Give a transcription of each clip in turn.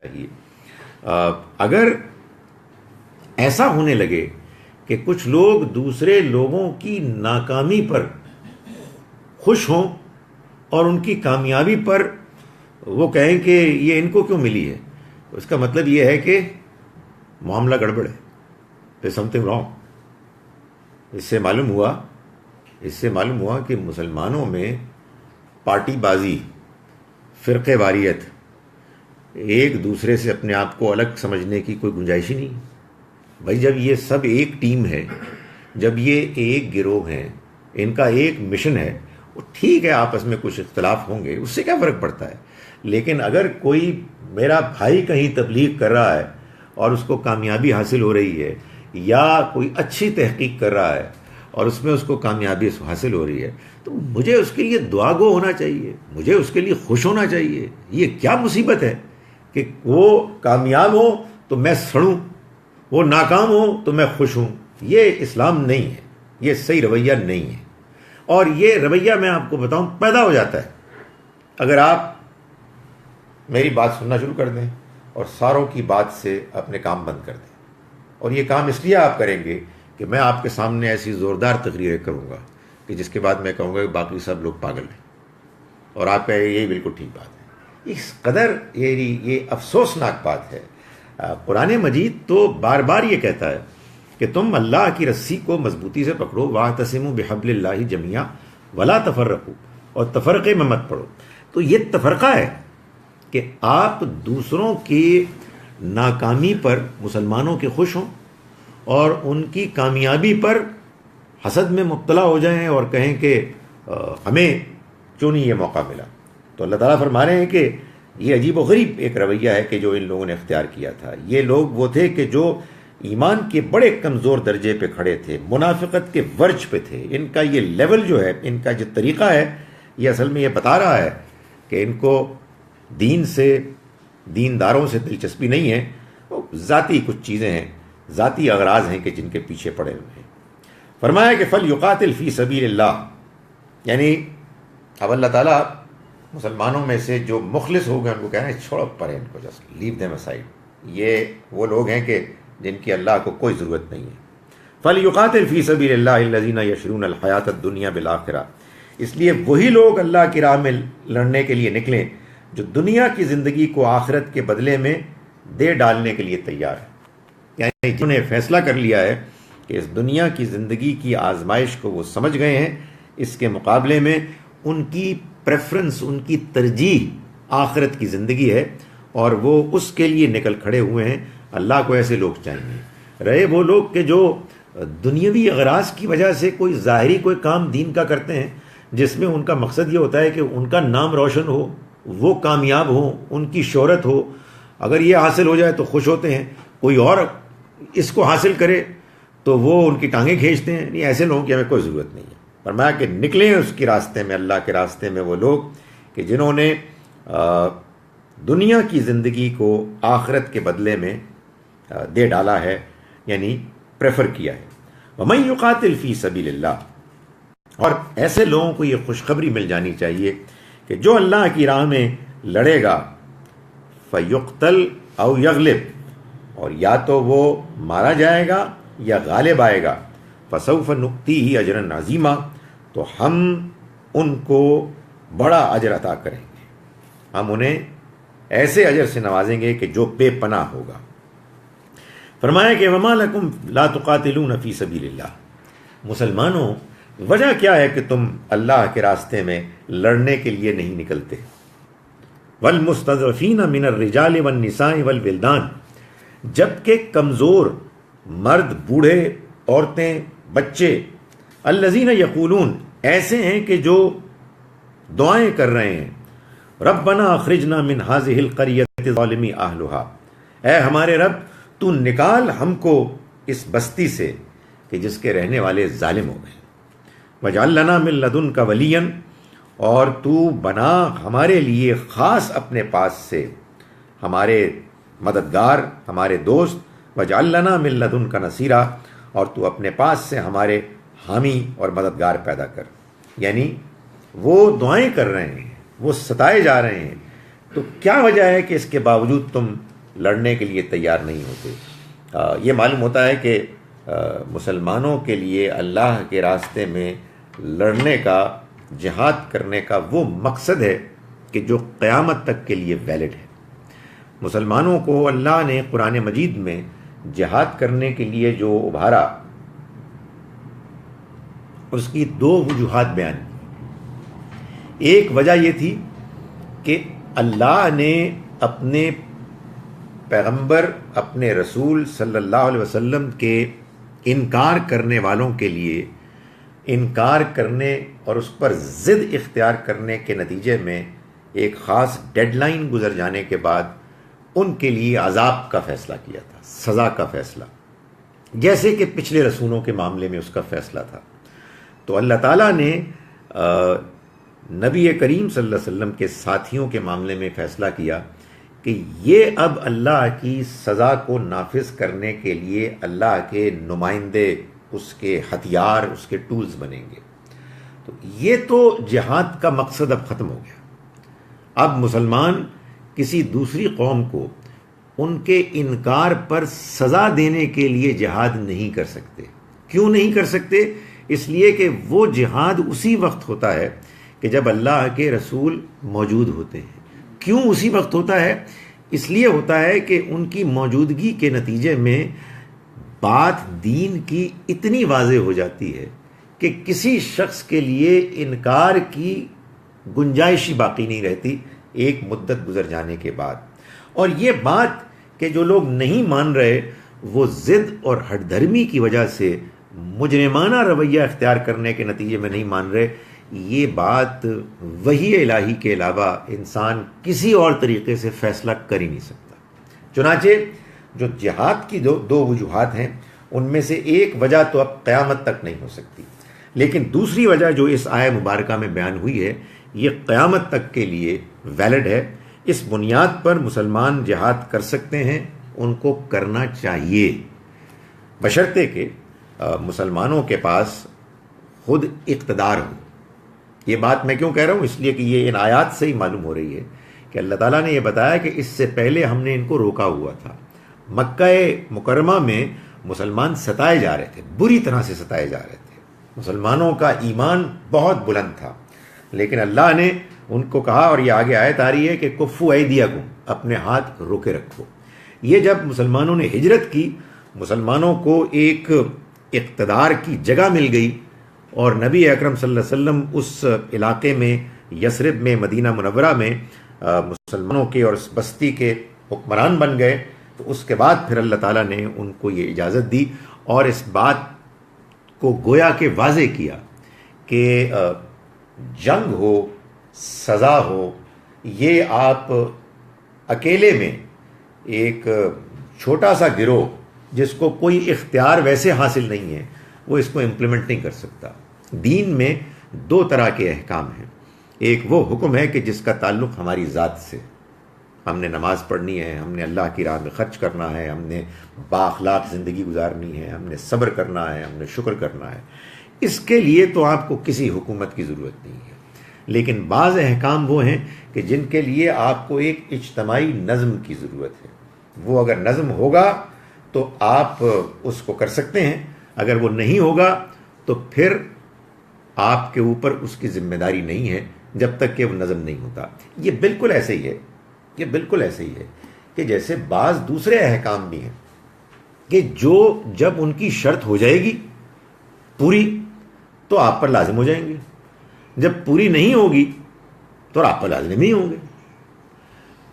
چاہیے۔ اگر ایسا ہونے لگے کہ کچھ لوگ دوسرے لوگوں کی ناکامی پر خوش ہوں اور ان کی کامیابی پر وہ کہیں کہ یہ ان کو کیوں ملی ہے، اس کا مطلب یہ ہے کہ معاملہ گڑبڑ ہے، there's something wrong۔ اس سے معلوم ہوا کہ مسلمانوں میں پارٹی بازی، فرقے واریت، ایک دوسرے سے اپنے آپ کو الگ سمجھنے کی کوئی گنجائش ہی نہیں۔ بھائی جب یہ سب ایک ٹیم ہے، جب یہ ایک گروہ ہیں، ان کا ایک مشن ہے، وہ ٹھیک ہے آپس میں کچھ اختلاف ہوں گے، اس سے کیا فرق پڑتا ہے، لیکن اگر کوئی میرا بھائی کہیں تبلیغ کر رہا ہے اور اس کو کامیابی حاصل ہو رہی ہے، یا کوئی اچھی تحقیق کر رہا ہے اور اس میں اس کو کامیابی حاصل ہو رہی ہے، تو مجھے اس کے لیے دعا گو ہونا چاہیے، مجھے اس کے لیے خوش ہونا چاہیے۔ یہ کیا مصیبت ہے کہ وہ کامیاب ہو تو میں سڑوں، وہ ناکام ہو تو میں خوش ہوں؟ یہ اسلام نہیں ہے، یہ صحیح رویہ نہیں ہے۔ اور یہ رویہ میں آپ کو بتاؤں پیدا ہو جاتا ہے اگر آپ میری بات سننا شروع کر دیں اور ساروں کی بات سے اپنے کام بند کر دیں۔ اور یہ کام اس لیے آپ کریں گے کہ میں آپ کے سامنے ایسی زوردار تقریریں کروں گا کہ جس کے بعد میں کہوں گا کہ باقی سب لوگ پاگل ہیں، اور آپ کہیں یہی بالکل ٹھیک بات ہے۔ اس قدر یہ افسوسناک بات ہے۔ قرآن مجید تو بار بار یہ کہتا ہے کہ تم اللہ کی رسی کو مضبوطی سے پکڑو، واعتصموا بحبل اللہ جمیعا ولا تفرقوا، اور تفرقے میں مت پڑو۔ تو یہ تفرقہ ہے کہ آپ دوسروں کی ناکامی پر مسلمانوں کے خوش ہوں اور ان کی کامیابی پر حسد میں مبتلا ہو جائیں اور کہیں کہ ہمیں کیوں نہیں یہ موقع ملا۔ تو اللہ تعالیٰ فرما رہے ہیں کہ یہ عجیب و غریب ایک رویہ ہے کہ جو ان لوگوں نے اختیار کیا تھا۔ یہ لوگ وہ تھے کہ جو ایمان کے بڑے کمزور درجے پہ کھڑے تھے، منافقت کے ورج پہ تھے۔ ان کا یہ لیول جو ہے، ان کا جو طریقہ ہے، یہ اصل میں یہ بتا رہا ہے کہ ان کو دین سے، دینداروں سے دلچسپی نہیں ہے، وہ ذاتی کچھ چیزیں ہیں، ذاتی اغراض ہیں کہ جن کے پیچھے پڑے ہوئے ہیں۔ فرمایا کہ فَلْيُقَاتِلْ فِي سَبِيلِ اللَّهِ، یعنی اب اللہ تعالیٰ مسلمانوں میں سے جو مخلص ہو گئے ان کو کہنا ہے چھوڑو پرے ان کو، جسٹ لیو دیم اسائڈ۔ یہ وہ لوگ ہیں کہ جن کی اللہ کو کوئی ضرورت نہیں ہے۔ فَلْيُقَاتِلْ فِي سَبِيلِ اللَّهِ الَّذِينَ يَشْرُونَ الْحَيَاةَ الدُّنْيَا بِالْآخِرَةِ، اس لیے وہی لوگ اللہ کی راہ میں لڑنے کے لیے نکلیں جو دنیا کی زندگی کو آخرت کے بدلے میں دے ڈالنے کے لیے تیار ہے۔ یعنی جنہوں نے فیصلہ کر لیا ہے کہ اس دنیا کی زندگی کی آزمائش کو وہ سمجھ گئے ہیں، اس کے مقابلے میں ان کی پریفرنس، ان کی ترجیح آخرت کی زندگی ہے، اور وہ اس کے لیے نکل کھڑے ہوئے ہیں۔ اللہ کو ایسے لوگ چاہیے۔ رہے وہ لوگ کہ جو دنیاوی اغراض کی وجہ سے کوئی ظاہری کوئی کام دین کا کرتے ہیں، جس میں ان کا مقصد یہ ہوتا ہے کہ ان کا نام روشن ہو، وہ کامیاب ہو، ان کی شہرت ہو، اگر یہ حاصل ہو جائے تو خوش ہوتے ہیں، کوئی اور اس کو حاصل کرے تو وہ ان کی ٹانگیں کھینچتے ہیں۔ نہیں، ایسے لوگوں کی ہمیں کوئی ضرورت نہیں ہے۔ فرمایا کہ نکلیں اس کے راستے میں، اللہ کے راستے میں، وہ لوگ کہ جنہوں نے دنیا کی زندگی کو آخرت کے بدلے میں دے ڈالا ہے، یعنی پریفر کیا ہے۔ وَمَن يُقَاتِلْ فِي سَبِيلِ اللَّهِ، اور ایسے لوگوں کو یہ خوشخبری مل جانی چاہیے کہ جو اللہ کی راہ میں لڑے گا، فَيُقْتَلْ أَوْ يَغْلِبْ، اور یا تو وہ مارا جائے گا یا غالب آئے گا، فَسَوْفَ نُؤْتِيهِ أَجْرًا عَظِيمًا، تو ہم ان کو بڑا اجر عطا کریں گے، ہم انہیں ایسے اجر سے نوازیں گے کہ جو بے پناہ ہوگا۔ فرمایا کہ وَمَا لَكُمْ لَا تُقَاتِلُونَ فِي سَبِيلِ اللَّهِ، مسلمانوں وجہ کیا ہے کہ تم اللہ کے راستے میں لڑنے کے لیے نہیں نکلتے؟ وَالْمُسْتَضْعَفِينَ مِنَ الرِّجَالِ وَالنِّسَاءِ وَالْوِلْدَانِ، جبکہ کمزور مرد، بوڑھے، عورتیں، بچے، الَّذِينَ يَقُولُونَ، ایسے ہیں کہ جو دعائیں کر رہے ہیں، رَبَّنَا أَخْرِجْنَا مِنْ هَذِهِ الْقَرْيَةِ الظَّالِمِ أَهْلُهَا، اے ہمارے رب تو نکال ہم کو اس بستی سے کہ جس کے رہنے والے ظالم ہو گئے، وَاجْعَل لَّنَا مِن لَّدُنْكَ وَلِيًّا، اور تو بنا ہمارے لیے خاص اپنے پاس سے ہمارے مددگار، ہمارے دوست، وَاجْعَل لَّنَا مِن لَّدُنْكَ نَصِيرًا، اور تو اپنے پاس سے ہمارے حامی اور مددگار پیدا کر۔ یعنی وہ دعائیں کر رہے ہیں، وہ ستائے جا رہے ہیں، تو کیا وجہ ہے کہ اس کے باوجود تم لڑنے کے لیے تیار نہیں ہوتے؟ یہ معلوم ہوتا ہے کہ مسلمانوں کے لیے اللہ کے راستے میں لڑنے کا، جہاد کرنے کا وہ مقصد ہے کہ جو قیامت تک کے لیے ویلڈ ہے۔ مسلمانوں کو اللہ نے قرآن مجید میں جہاد کرنے کے لیے جو ابھارا، اس کی دو وجوہات بیان کی۔ ایک وجہ یہ تھی کہ اللہ نے اپنے پیغمبر، اپنے رسول صلی اللہ علیہ وسلم کے انکار کرنے والوں کے لیے انکار کرنے اور اس پر ضد اختیار کرنے کے نتیجے میں ایک خاص ڈیڈ لائن گزر جانے کے بعد ان کے لیے عذاب کا فیصلہ کیا تھا، سزا کا فیصلہ، جیسے کہ پچھلے رسولوں کے معاملے میں اس کا فیصلہ تھا۔ تو اللہ تعالیٰ نے نبی کریم صلی اللہ علیہ وسلم کے ساتھیوں کے معاملے میں فیصلہ کیا کہ یہ اب اللہ کی سزا کو نافذ کرنے کے لیے اللہ کے نمائندے، اس کے ہتھیار، اس کے ٹولز بنیں گے۔ تو یہ تو جہاد کا مقصد اب ختم ہو گیا۔ اب مسلمان کسی دوسری قوم کو ان کے انکار پر سزا دینے کے لیے جہاد نہیں کر سکتے۔ کیوں نہیں کر سکتے؟ اس لیے کہ وہ جہاد اسی وقت ہوتا ہے کہ جب اللہ کے رسول موجود ہوتے ہیں۔ کیوں اسی وقت ہوتا ہے؟ اس لیے ہوتا ہے کہ ان کی موجودگی کے نتیجے میں بات دین کی اتنی واضح ہو جاتی ہے کہ کسی شخص کے لیے انکار کی گنجائش ہی باقی نہیں رہتی ایک مدت گزر جانے کے بعد۔ اور یہ بات کہ جو لوگ نہیں مان رہے وہ ضد اور ہٹ دھرمی کی وجہ سے مجرمانہ رویہ اختیار کرنے کے نتیجے میں نہیں مان رہے، یہ بات وحی الہی کے علاوہ انسان کسی اور طریقے سے فیصلہ کر ہی نہیں سکتا۔ چنانچہ جو جہاد کی دو وجوہات ہیں، ان میں سے ایک وجہ تو اب قیامت تک نہیں ہو سکتی، لیکن دوسری وجہ جو اس آیہ مبارکہ میں بیان ہوئی ہے یہ قیامت تک کے لیے ویلڈ ہے۔ اس بنیاد پر مسلمان جہاد کر سکتے ہیں، ان کو کرنا چاہیے، بشرطے کہ مسلمانوں کے پاس خود اقتدار ہو۔ یہ بات میں کیوں کہہ رہا ہوں؟ اس لیے کہ یہ ان آیات سے ہی معلوم ہو رہی ہے کہ اللہ تعالیٰ نے یہ بتایا کہ اس سے پہلے ہم نے ان کو روکا ہوا تھا۔ مکہ مکرمہ میں مسلمان ستائے جا رہے تھے، بری طرح سے ستائے جا رہے تھے، مسلمانوں کا ایمان بہت بلند تھا، لیکن اللہ نے ان کو کہا، اور یہ آگے آیت آ رہی ہے کہ کفو ایدیکم، اپنے ہاتھ روکے رکھو۔ یہ جب مسلمانوں نے ہجرت کی، مسلمانوں کو ایک اقتدار کی جگہ مل گئی، اور نبی اکرم صلی اللہ علیہ وسلم اس علاقے میں، یثرب میں، مدینہ منورہ میں مسلمانوں کے اور اس بستی کے حکمران بن گئے، تو اس کے بعد پھر اللہ تعالیٰ نے ان کو یہ اجازت دی اور اس بات کو گویا کہ واضح کیا کہ جنگ ہو، سزا ہو، یہ آپ اکیلے میں ایک چھوٹا سا گروہ جس کو کوئی اختیار ویسے حاصل نہیں ہے وہ اس کو امپلیمنٹ نہیں کر سکتا۔ دین میں دو طرح کے احکام ہیں، ایک وہ حکم ہے کہ جس کا تعلق ہماری ذات سے، ہم نے نماز پڑھنی ہے، ہم نے اللہ کی راہ میں خرچ کرنا ہے، ہم نے بااخلاق زندگی گزارنی ہے، ہم نے صبر کرنا ہے، ہم نے شکر کرنا ہے، اس کے لیے تو آپ کو کسی حکومت کی ضرورت نہیں ہے۔ لیکن بعض احکام وہ ہیں کہ جن کے لیے آپ کو ایک اجتماعی نظم کی ضرورت ہے، وہ اگر نظم ہوگا تو آپ اس کو کر سکتے ہیں، اگر وہ نہیں ہوگا تو پھر آپ کے اوپر اس کی ذمہ داری نہیں ہے جب تک کہ وہ نظم نہیں ہوتا۔ یہ بالکل ایسے ہی ہے، یہ بالکل ایسے ہی ہے کہ جیسے بعض دوسرے احکام بھی ہیں کہ جو جب ان کی شرط ہو جائے گی پوری تو آپ پر لازم ہو جائیں گے، جب پوری نہیں ہوگی تو آپ پر لازم نہیں ہوں گے۔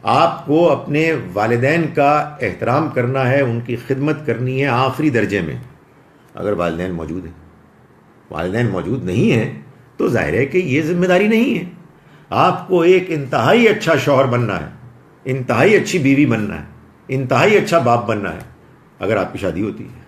آپ کو اپنے والدین کا احترام کرنا ہے، ان کی خدمت کرنی ہے آخری درجے میں، اگر والدین موجود ہیں۔ والدین موجود نہیں ہیں تو ظاہر ہے کہ یہ ذمہ داری نہیں ہے۔ آپ کو ایک انتہائی اچھا شوہر بننا ہے، انتہائی اچھی بیوی بننا ہے، انتہائی اچھا باپ بننا ہے، اگر آپ کی شادی ہوتی ہے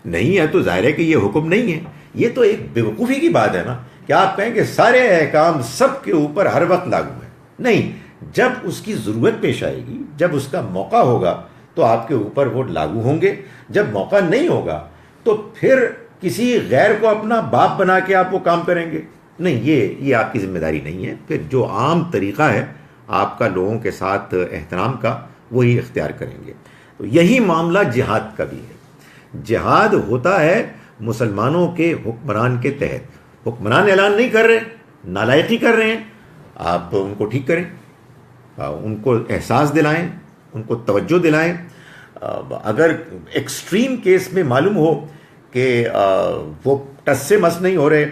نہیں ہے تو ظاہر ہے کہ یہ حکم نہیں ہے۔ یہ تو ایک بیوقوفی کی بات ہے نا کہ آپ کہیں کہ سارے احکام سب کے اوپر ہر وقت لاگو ہیں۔ نہیں، جب اس کی ضرورت پیش آئے گی، جب اس کا موقع ہوگا تو آپ کے اوپر وہ لاگو ہوں گے، جب موقع نہیں ہوگا تو پھر کسی غیر کو اپنا باپ بنا کے آپ وہ کام کریں گے۔ نہیں، یہ آپ کی ذمہ داری نہیں ہے۔ پھر جو عام طریقہ ہے آپ کا لوگوں کے ساتھ احترام کا وہی اختیار کریں گے. تو یہی معاملہ جہاد کا بھی ہے. جہاد ہوتا ہے مسلمانوں کے حکمران کے تحت. حکمران اعلان نہیں کر رہے، نالائقی کر رہے ہیں، آپ ان کو ٹھیک کریں، ان کو احساس دلائیں، ان کو توجہ دلائیں. اگر ایکسٹریم کیس میں معلوم ہو کہ وہ ٹس سے مس نہیں ہو رہے،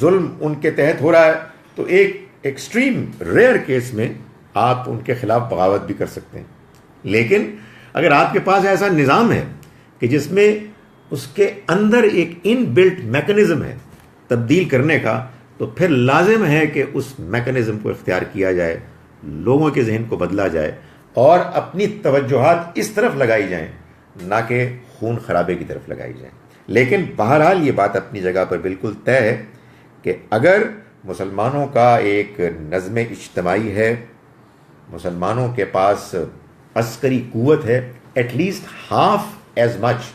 ظلم ان کے تحت ہو رہا ہے، تو ایک ایکسٹریم ریئر کیس میں آپ ان کے خلاف بغاوت بھی کر سکتے ہیں. لیکن اگر آپ کے پاس ایسا نظام ہے کہ جس میں اس کے اندر ایک ان بلٹ میکنزم ہے تبدیل کرنے کا، تو پھر لازم ہے کہ اس میکنزم کو اختیار کیا جائے، لوگوں کے ذہن کو بدلا جائے اور اپنی توجہات اس طرف لگائی جائیں، نہ کہ خون خرابے کی طرف لگائی جائیں. لیکن بہرحال یہ بات اپنی جگہ پر بالکل طے ہے کہ اگر مسلمانوں کا ایک نظم اجتماعی ہے، مسلمانوں کے پاس عسکری قوت ہے at least half as much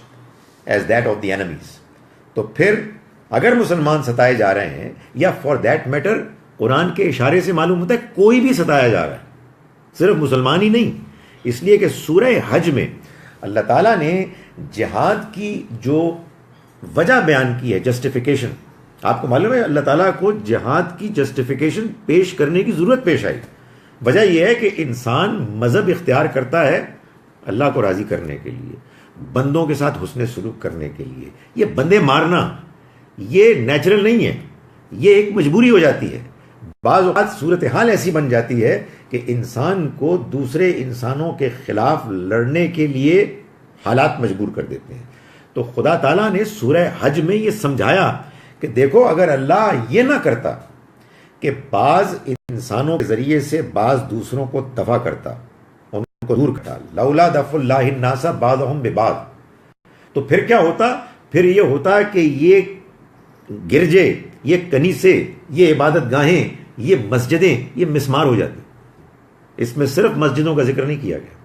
as that of the enemies, تو پھر اگر مسلمان ستائے جا رہے ہیں، یا فار دیٹ میٹر قرآن کے اشارے سے معلوم ہوتا ہے کوئی بھی ستایا جا رہا ہے، صرف مسلمان ہی نہیں. اس لیے کہ سورہ حج میں اللہ تعالیٰ نے جہاد کی جو وجہ بیان کی ہے، جسٹیفیکیشن، آپ کو معلوم ہے اللہ تعالیٰ کو جہاد کی جسٹیفیکیشن پیش کرنے کی ضرورت پیش آئی. وجہ یہ ہے کہ انسان مذہب اختیار کرتا ہے اللہ کو راضی کرنے کے لیے، بندوں کے ساتھ حسن سلوک کرنے کے لیے. یہ بندے مارنا یہ نیچرل نہیں ہے، یہ ایک مجبوری ہو جاتی ہے. بعض اوقات صورتحال ایسی بن جاتی ہے کہ انسان کو دوسرے انسانوں کے خلاف لڑنے کے لیے حالات مجبور کر دیتے ہیں. تو خدا تعالیٰ نے سورہ حج میں یہ سمجھایا کہ دیکھو اگر اللہ یہ نہ کرتا کہ بعض انسانوں کے ذریعے سے بعض دوسروں کو دفع کرتا، ان کو دور کرتا، لولا دفع اللہ الناس بعضهم ببعض، تو پھر کیا ہوتا؟ پھر یہ ہوتا کہ یہ گرجے، یہ کنیسے، یہ عبادت گاہیں، یہ مسجدیں یہ مسمار ہو جاتی. اس میں صرف مسجدوں کا ذکر نہیں کیا گیا.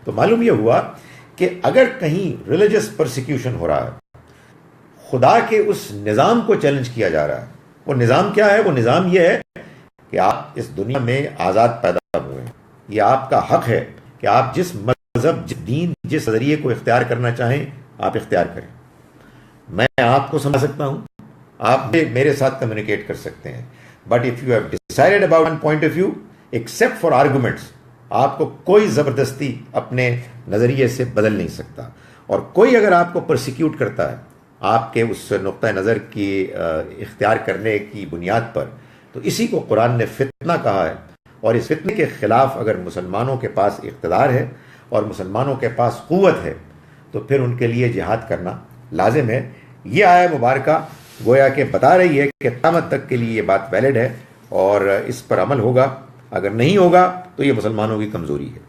تو معلوم یہ ہوا کہ اگر کہیں ریلیجس پرسیکیوشن ہو رہا ہے، خدا کے اس نظام کو چیلنج کیا جا رہا ہے، وہ نظام کیا ہے؟ وہ نظام یہ ہے کہ آپ اس دنیا میں آزاد پیدا ہوئے ہیں، یہ آپ کا حق ہے کہ آپ جس مذہب، جس دین، جس ذریعے کو اختیار کرنا چاہیں آپ اختیار کریں. میں آپ کو سمجھ سکتا ہوں، آپ میرے ساتھ کمیونیکیٹ کر سکتے ہیں، but if you have decided about one point of view except for arguments, آپ کو کوئی زبردستی اپنے نظریے سے بدل نہیں سکتا. اور کوئی اگر آپ کو پرسیکیوٹ کرتا ہے آپ کے اس نقطہ نظر کی اختیار کرنے کی بنیاد پر، تو اسی کو قرآن نے فتنہ کہا ہے. اور اس فتنے کے خلاف اگر مسلمانوں کے پاس اقتدار ہے اور مسلمانوں کے پاس قوت ہے، تو پھر ان کے لیے جہاد کرنا لازم ہے. یہ آیہ مبارکہ گویا کہ بتا رہی ہے کہ قیامت تک کے لیے یہ بات ویلڈ ہے اور اس پر عمل ہوگا. اگر نہیں ہوگا تو یہ مسلمانوں کی کمزوری ہے.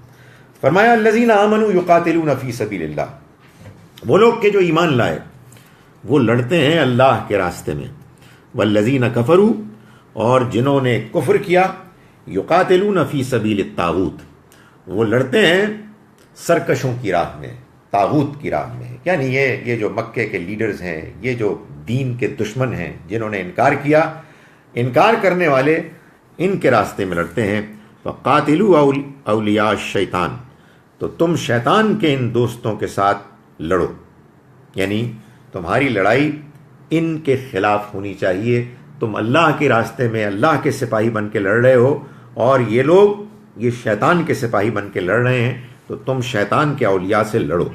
فرمایا الذین آمنوا یقاتلون فی سبیل اللہ، وہ لوگ کہ جو ایمان لائے وہ لڑتے ہیں اللہ کے راستے میں. والذین کفروا، اور جنہوں نے کفر کیا، یقاتلون فی سبیل الطاغوت، وہ لڑتے ہیں سرکشوں کی راہ میں، طاغوت کی راہ میں. یعنی یہ جو مکے کے لیڈرز ہیں، یہ جو دین کے دشمن ہیں، جنہوں نے انکار کیا، انکار کرنے والے ان کے راستے میں لڑتے ہیں. فقاتلوا اولیاء الشیطان، تو تم شیطان کے ان دوستوں کے ساتھ لڑو. یعنی تمہاری لڑائی ان کے خلاف ہونی چاہیے. تم اللہ کے راستے میں اللہ کے سپاہی بن کے لڑ رہے ہو اور یہ لوگ یہ شیطان کے سپاہی بن کے لڑ رہے ہیں، تو تم شیطان کے اولیاء سے لڑو.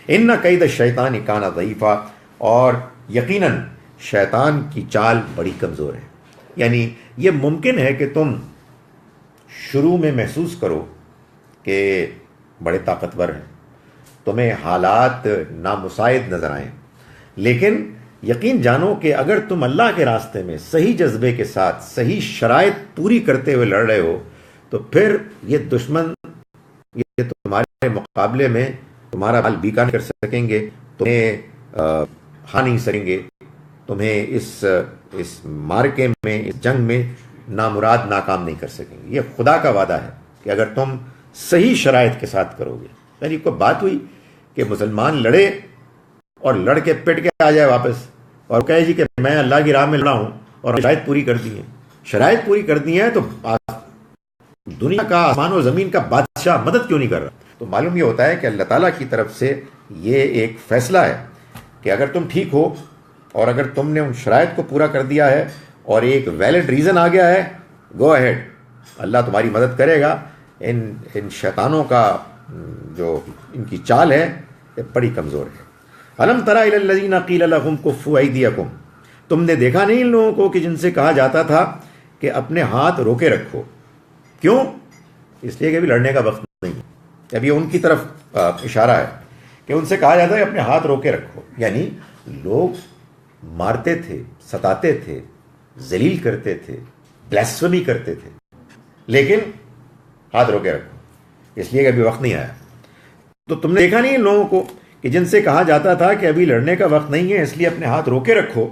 ان قید الشیطان کان ضعیفا، اور یقیناً شیطان کی چال بڑی کمزور ہے. یعنی یہ ممکن ہے کہ تم شروع میں محسوس کرو کہ بڑے طاقتور ہیں، تمہیں حالات نامساعد نظر آئیں، لیکن یقین جانو کہ اگر تم اللہ کے راستے میں صحیح جذبے کے ساتھ صحیح شرائط پوری کرتے ہوئے لڑ رہے ہو، تو پھر یہ دشمن یہ تمہارے مقابلے میں تمہارا بال بیکا نہیں کر سکیں گے، تمہیں ہاں نہیں سکیں گے، تمہیں اس مارکے میں، اس جنگ میں نامراد ناکام نہیں کر سکیں گے. یہ خدا کا وعدہ ہے کہ اگر تم صحیح شرائط کے ساتھ کرو گے. یعنی کوئی بات ہوئی کہ مسلمان لڑے اور لڑ کے پٹ کے آ جائے واپس اور کہے جی کہ میں اللہ کی راہ میں لڑا ہوں اور شرائط پوری کر دی ہیں، شرائط پوری کر دی ہیں تو دنیا کا آسمان و زمین کا بادشاہ مدد کیوں نہیں کر رہا؟ تو معلوم یہ ہوتا ہے کہ اللہ تعالیٰ کی طرف سے یہ ایک فیصلہ ہے کہ اگر تم ٹھیک ہو اور اگر تم نے ان شرائط کو پورا کر دیا ہے اور ایک ویلڈ ریزن آ گیا ہے، گو اہیڈ، اللہ تمہاری مدد کرے گا. ان شیطانوں کا جو ان کی چال ہے یہ بڑی کمزور ہے. الم تری الی الذین قیل لهم کفوا ایدیکم، تم نے دیکھا نہیں ان لوگوں کو کہ جن سے کہا جاتا تھا کہ اپنے ہاتھ روکے رکھو. کیوں؟ اس لیے کہ ابھی لڑنے کا وقت نہیں ہے. ابھی ان کی طرف اشارہ ہے کہ ان سے کہا جاتا ہے اپنے ہاتھ روکے رکھو، یعنی لوگ مارتے تھے، ستاتے تھے، ذلیل کرتے تھے، بلیسفمی کرتے تھے، لیکن ہاتھ روکے رکھو اس لیے کہ ابھی وقت نہیں آیا. تو تم نے دیکھا نہیں ان لوگوں کو کہ جن سے کہا جاتا تھا کہ ابھی لڑنے کا وقت نہیں ہے اس لیے اپنے ہاتھ روکے رکھو.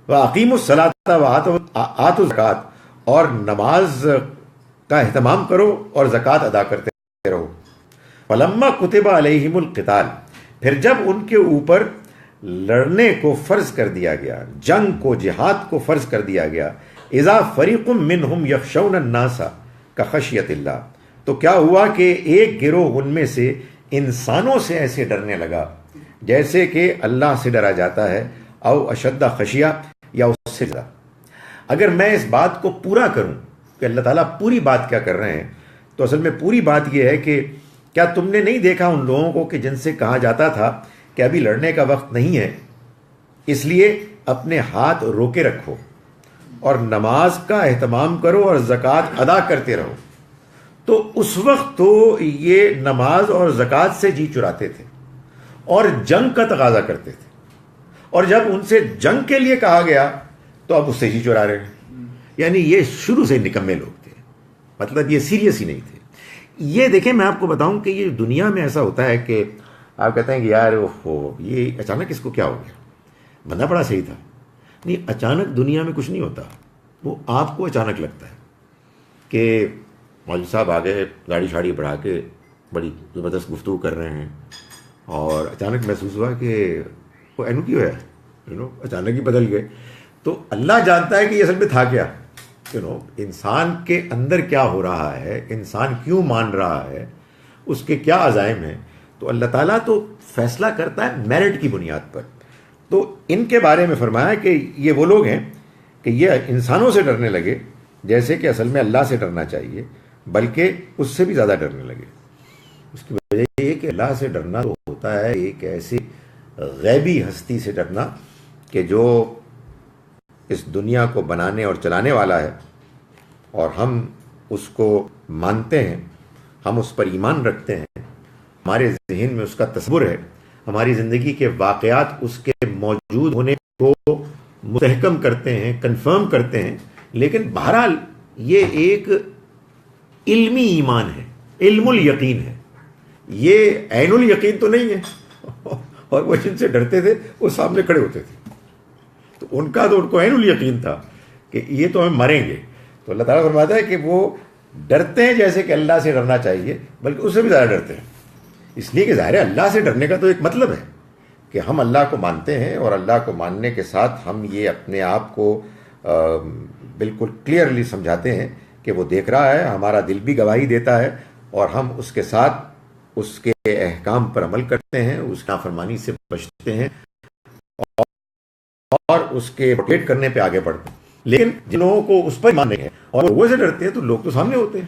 وَأَقِیمُوا الصَّلَاةَ وَآتُوا الزَّکَاةَ، اور نماز کا اہتمام کرو اور زکوٰۃ ادا کرتے رہو. فَلَمَّا كُتِبَ عَلَيْهِمُ الْقِتَالُ، پھر جب ان کے اوپر لڑنے کو فرض کر دیا گیا، جنگ کو، جہاد کو فرض کر دیا گیا، اذا فریق منہم یخشون الناس کخشیت اللہ، تو کیا ہوا کہ ایک گروہ ان میں سے انسانوں سے ایسے ڈرنے لگا جیسے کہ اللہ سے ڈرا جاتا ہے، او اشد خشیہ، یا اس سے زیادہ. اگر میں اس بات کو پورا کروں کہ اللہ تعالیٰ پوری بات کیا کر رہے ہیں، تو اصل میں پوری بات یہ ہے کہ کیا تم نے نہیں دیکھا ان لوگوں کو کہ جن سے کہا جاتا تھا کہ ابھی لڑنے کا وقت نہیں ہے اس لیے اپنے ہاتھ روکے رکھو اور نماز کا اہتمام کرو اور زکوٰۃ ادا کرتے رہو. تو اس وقت تو یہ نماز اور زکوٰۃ سے جی چراتے تھے اور جنگ کا تقاضا کرتے تھے، اور جب ان سے جنگ کے لیے کہا گیا تو اب اس سے جی چرا رہے ہیں. یعنی یہ شروع سے نکمے لوگ تھے، مطلب یہ سیریس ہی نہیں تھے. یہ دیکھیں میں آپ کو بتاؤں کہ یہ دنیا میں ایسا ہوتا ہے کہ آپ کہتے ہیں کہ یار یہ اچانک اس کو کیا ہو گیا، بندہ بڑا صحیح تھا. نہیں، اچانک دنیا میں کچھ نہیں ہوتا، وہ آپ کو اچانک لگتا ہے کہ مولوی صاحب آگے گاڑی شاڑی بڑھا کے بڑی زبردست گفتگو کر رہے ہیں، اور اچانک محسوس ہوا کہ وہ اینو کی ہوا ہے، اچانک ہی بدل گئے. تو اللہ جانتا ہے کہ یہ اصل میں تھا کیا، انسان کے اندر کیا ہو رہا ہے، انسان کیوں مان رہا ہے، اس کے کیا عزائم ہیں. تو اللہ تعالیٰ تو فیصلہ کرتا ہے میرٹ کی بنیاد پر. تو ان کے بارے میں فرمایا کہ یہ وہ لوگ ہیں کہ یہ انسانوں سے ڈرنے لگے جیسے کہ اصل میں اللہ سے ڈرنا چاہیے، بلکہ اس سے بھی زیادہ ڈرنے لگے. اس کی وجہ یہ کہ اللہ سے ڈرنا تو ہوتا ہے ایک ایسی غیبی ہستی سے ڈرنا کہ جو اس دنیا کو بنانے اور چلانے والا ہے، اور ہم اس کو مانتے ہیں، ہم اس پر ایمان رکھتے ہیں، ہمارے ذہن میں اس کا تصور ہے، ہماری زندگی کے واقعات اس کے موجود ہونے کو مستحکم کرتے ہیں، کنفرم کرتے ہیں. لیکن بہرحال یہ ایک علمی ایمان ہے، علم الیقین ہے، یہ عین الیقین تو نہیں ہے. اور وہ جن سے ڈرتے تھے وہ سامنے کھڑے ہوتے تھے، تو ان کو عین الیقین تھا کہ یہ تو ہم مریں گے. تو اللہ تعالیٰ فرماتا ہے کہ وہ ڈرتے ہیں جیسے کہ اللہ سے ڈرنا چاہیے، بلکہ اس سے بھی زیادہ ڈرتے ہیں. اس لیے کہ ظاہر ہے اللہ سے ڈرنے کا تو ایک مطلب ہے کہ ہم اللہ کو مانتے ہیں، اور اللہ کو ماننے کے ساتھ ہم یہ اپنے آپ کو بالکل کلیئرلی سمجھاتے ہیں کہ وہ دیکھ رہا ہے، ہمارا دل بھی گواہی دیتا ہے، اور ہم اس کے ساتھ اس کے احکام پر عمل کرتے ہیں، اس کی نافرمانی سے بچتے ہیں، اور اس کے پروٹیکٹ کرنے پہ آگے بڑھتے ہیں. لیکن جن لوگوں کو اس پر ایمان نہیں ہے اور وہ سے ڈرتے ہیں، تو لوگ تو سامنے ہوتے ہیں،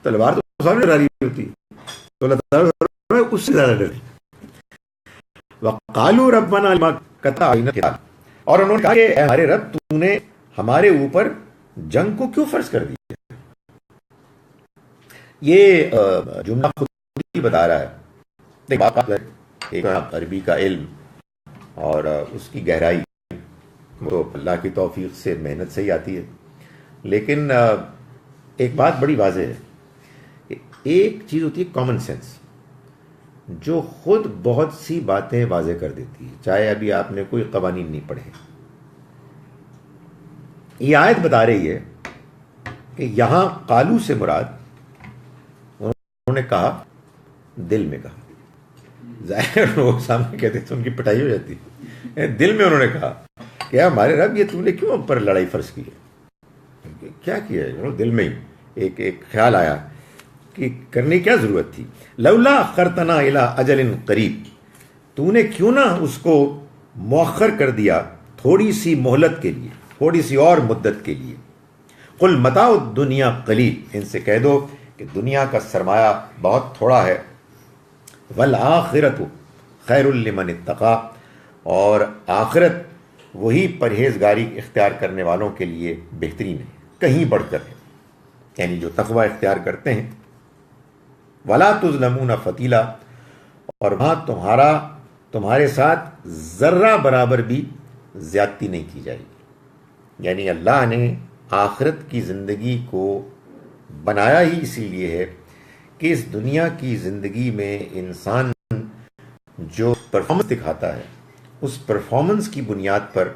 تلوار تو سامنے ڈالی ہوتی ہے، تو اللہ تعالیٰ اس سے زیادہ ڈرتے ہیں. وَقَالُوا رَبَّنَا لِمَا كَتَبْتَ عَلَيْنَا الْقِتَالَ، اور انہوں نے کہا کہ اے ہمارے رب، تو نے ہمارے اوپر جنگ کو کیوں فرض کر دیا. یہ جملہ خود ہی بتا رہا ہے ایک عربی کا علم اور اس کی گہرائی تو اللہ کی توفیق سے، محنت سے ہی آتی ہے. لیکن ایک بات بڑی واضح ہے کہ ایک چیز ہوتی ہے کامن سینس، جو خود بہت سی باتیں واضح کر دیتی ہے، چاہے ابھی آپ نے کوئی قوانین نہیں پڑھے. یہ آیت بتا رہی ہے کہ یہاں قالو سے مراد انہوں نے کہا، دل میں کہا. ظاہر وہ سامنے کہتے تو ان کی پٹائی ہو جاتی. دل میں انہوں نے کہا کہ ہمارے رب، یہ تم نے کیوں ہم پر لڑائی فرض کی ہے، کیا کیا ہے، دل میں ہی ایک خیال آیا کہ کرنے کیا ضرورت تھی. لولا اخرتنا الی اجل قریب، تو نے کیوں نہ اس کو مؤخر کر دیا تھوڑی سی مہلت کے لیے، تھوڑی سی اور مدت کے لیے. قل متاع الدنیا قلیل، ان سے کہہ دو کہ دنیا کا سرمایہ بہت تھوڑا ہے. والآخرۃ خیر لمن اتقی، اور آخرت وہی پرہیزگاری اختیار کرنے والوں کے لیے بہترین ہے، کہیں بڑھ کر ہے، یعنی جو تقوی اختیار کرتے ہیں. ولا تظلمون فتیلا، اور وہاں تمہارے ساتھ ذرہ برابر بھی زیادتی نہیں کی جائے گی. یعنی اللہ نے آخرت کی زندگی کو بنایا ہی اسی لیے ہے کہ اس دنیا کی زندگی میں انسان جو پرفارمنس دکھاتا ہے، اس پرفارمنس کی بنیاد پر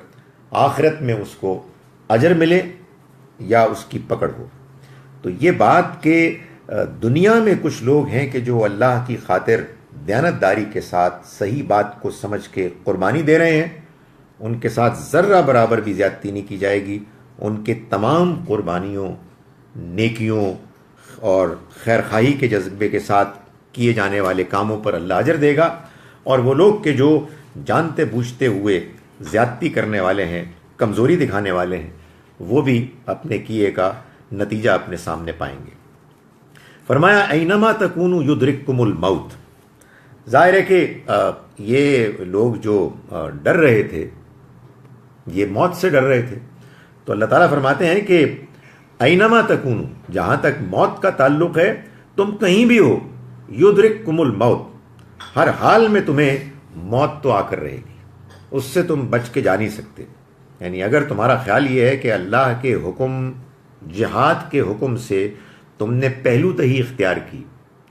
آخرت میں اس کو اجر ملے یا اس کی پکڑ ہو. تو یہ بات کہ دنیا میں کچھ لوگ ہیں کہ جو اللہ کی خاطر دیانتداری کے ساتھ صحیح بات کو سمجھ کے قربانی دے رہے ہیں، ان کے ساتھ ذرہ برابر بھی زیادتی نہیں کی جائے گی. ان کے تمام قربانیوں، نیکیوں اور خیرخواہی کے جذبے کے ساتھ کیے جانے والے کاموں پر اللہ اجر دے گا. اور وہ لوگ کہ جو جانتے بوجھتے ہوئے زیادتی کرنے والے ہیں، کمزوری دکھانے والے ہیں، وہ بھی اپنے کیے کا نتیجہ اپنے سامنے پائیں گے. فرمایا اینما تکونوا یدرککم الموت. ظاہر ہے کہ یہ لوگ جو ڈر رہے تھے، یہ موت سے ڈر رہے تھے، تو اللہ تعالیٰ فرماتے ہیں کہ اینما تکونوا، جہاں تک موت کا تعلق ہے تم کہیں بھی ہو، یدرککم الموت، ہر حال میں تمہیں موت تو آ کر رہے گی، اس سے تم بچ کے جا نہیں سکتے. یعنی اگر تمہارا خیال یہ ہے کہ اللہ کے حکم، جہاد کے حکم سے تم نے پہلو تہی اختیار کی،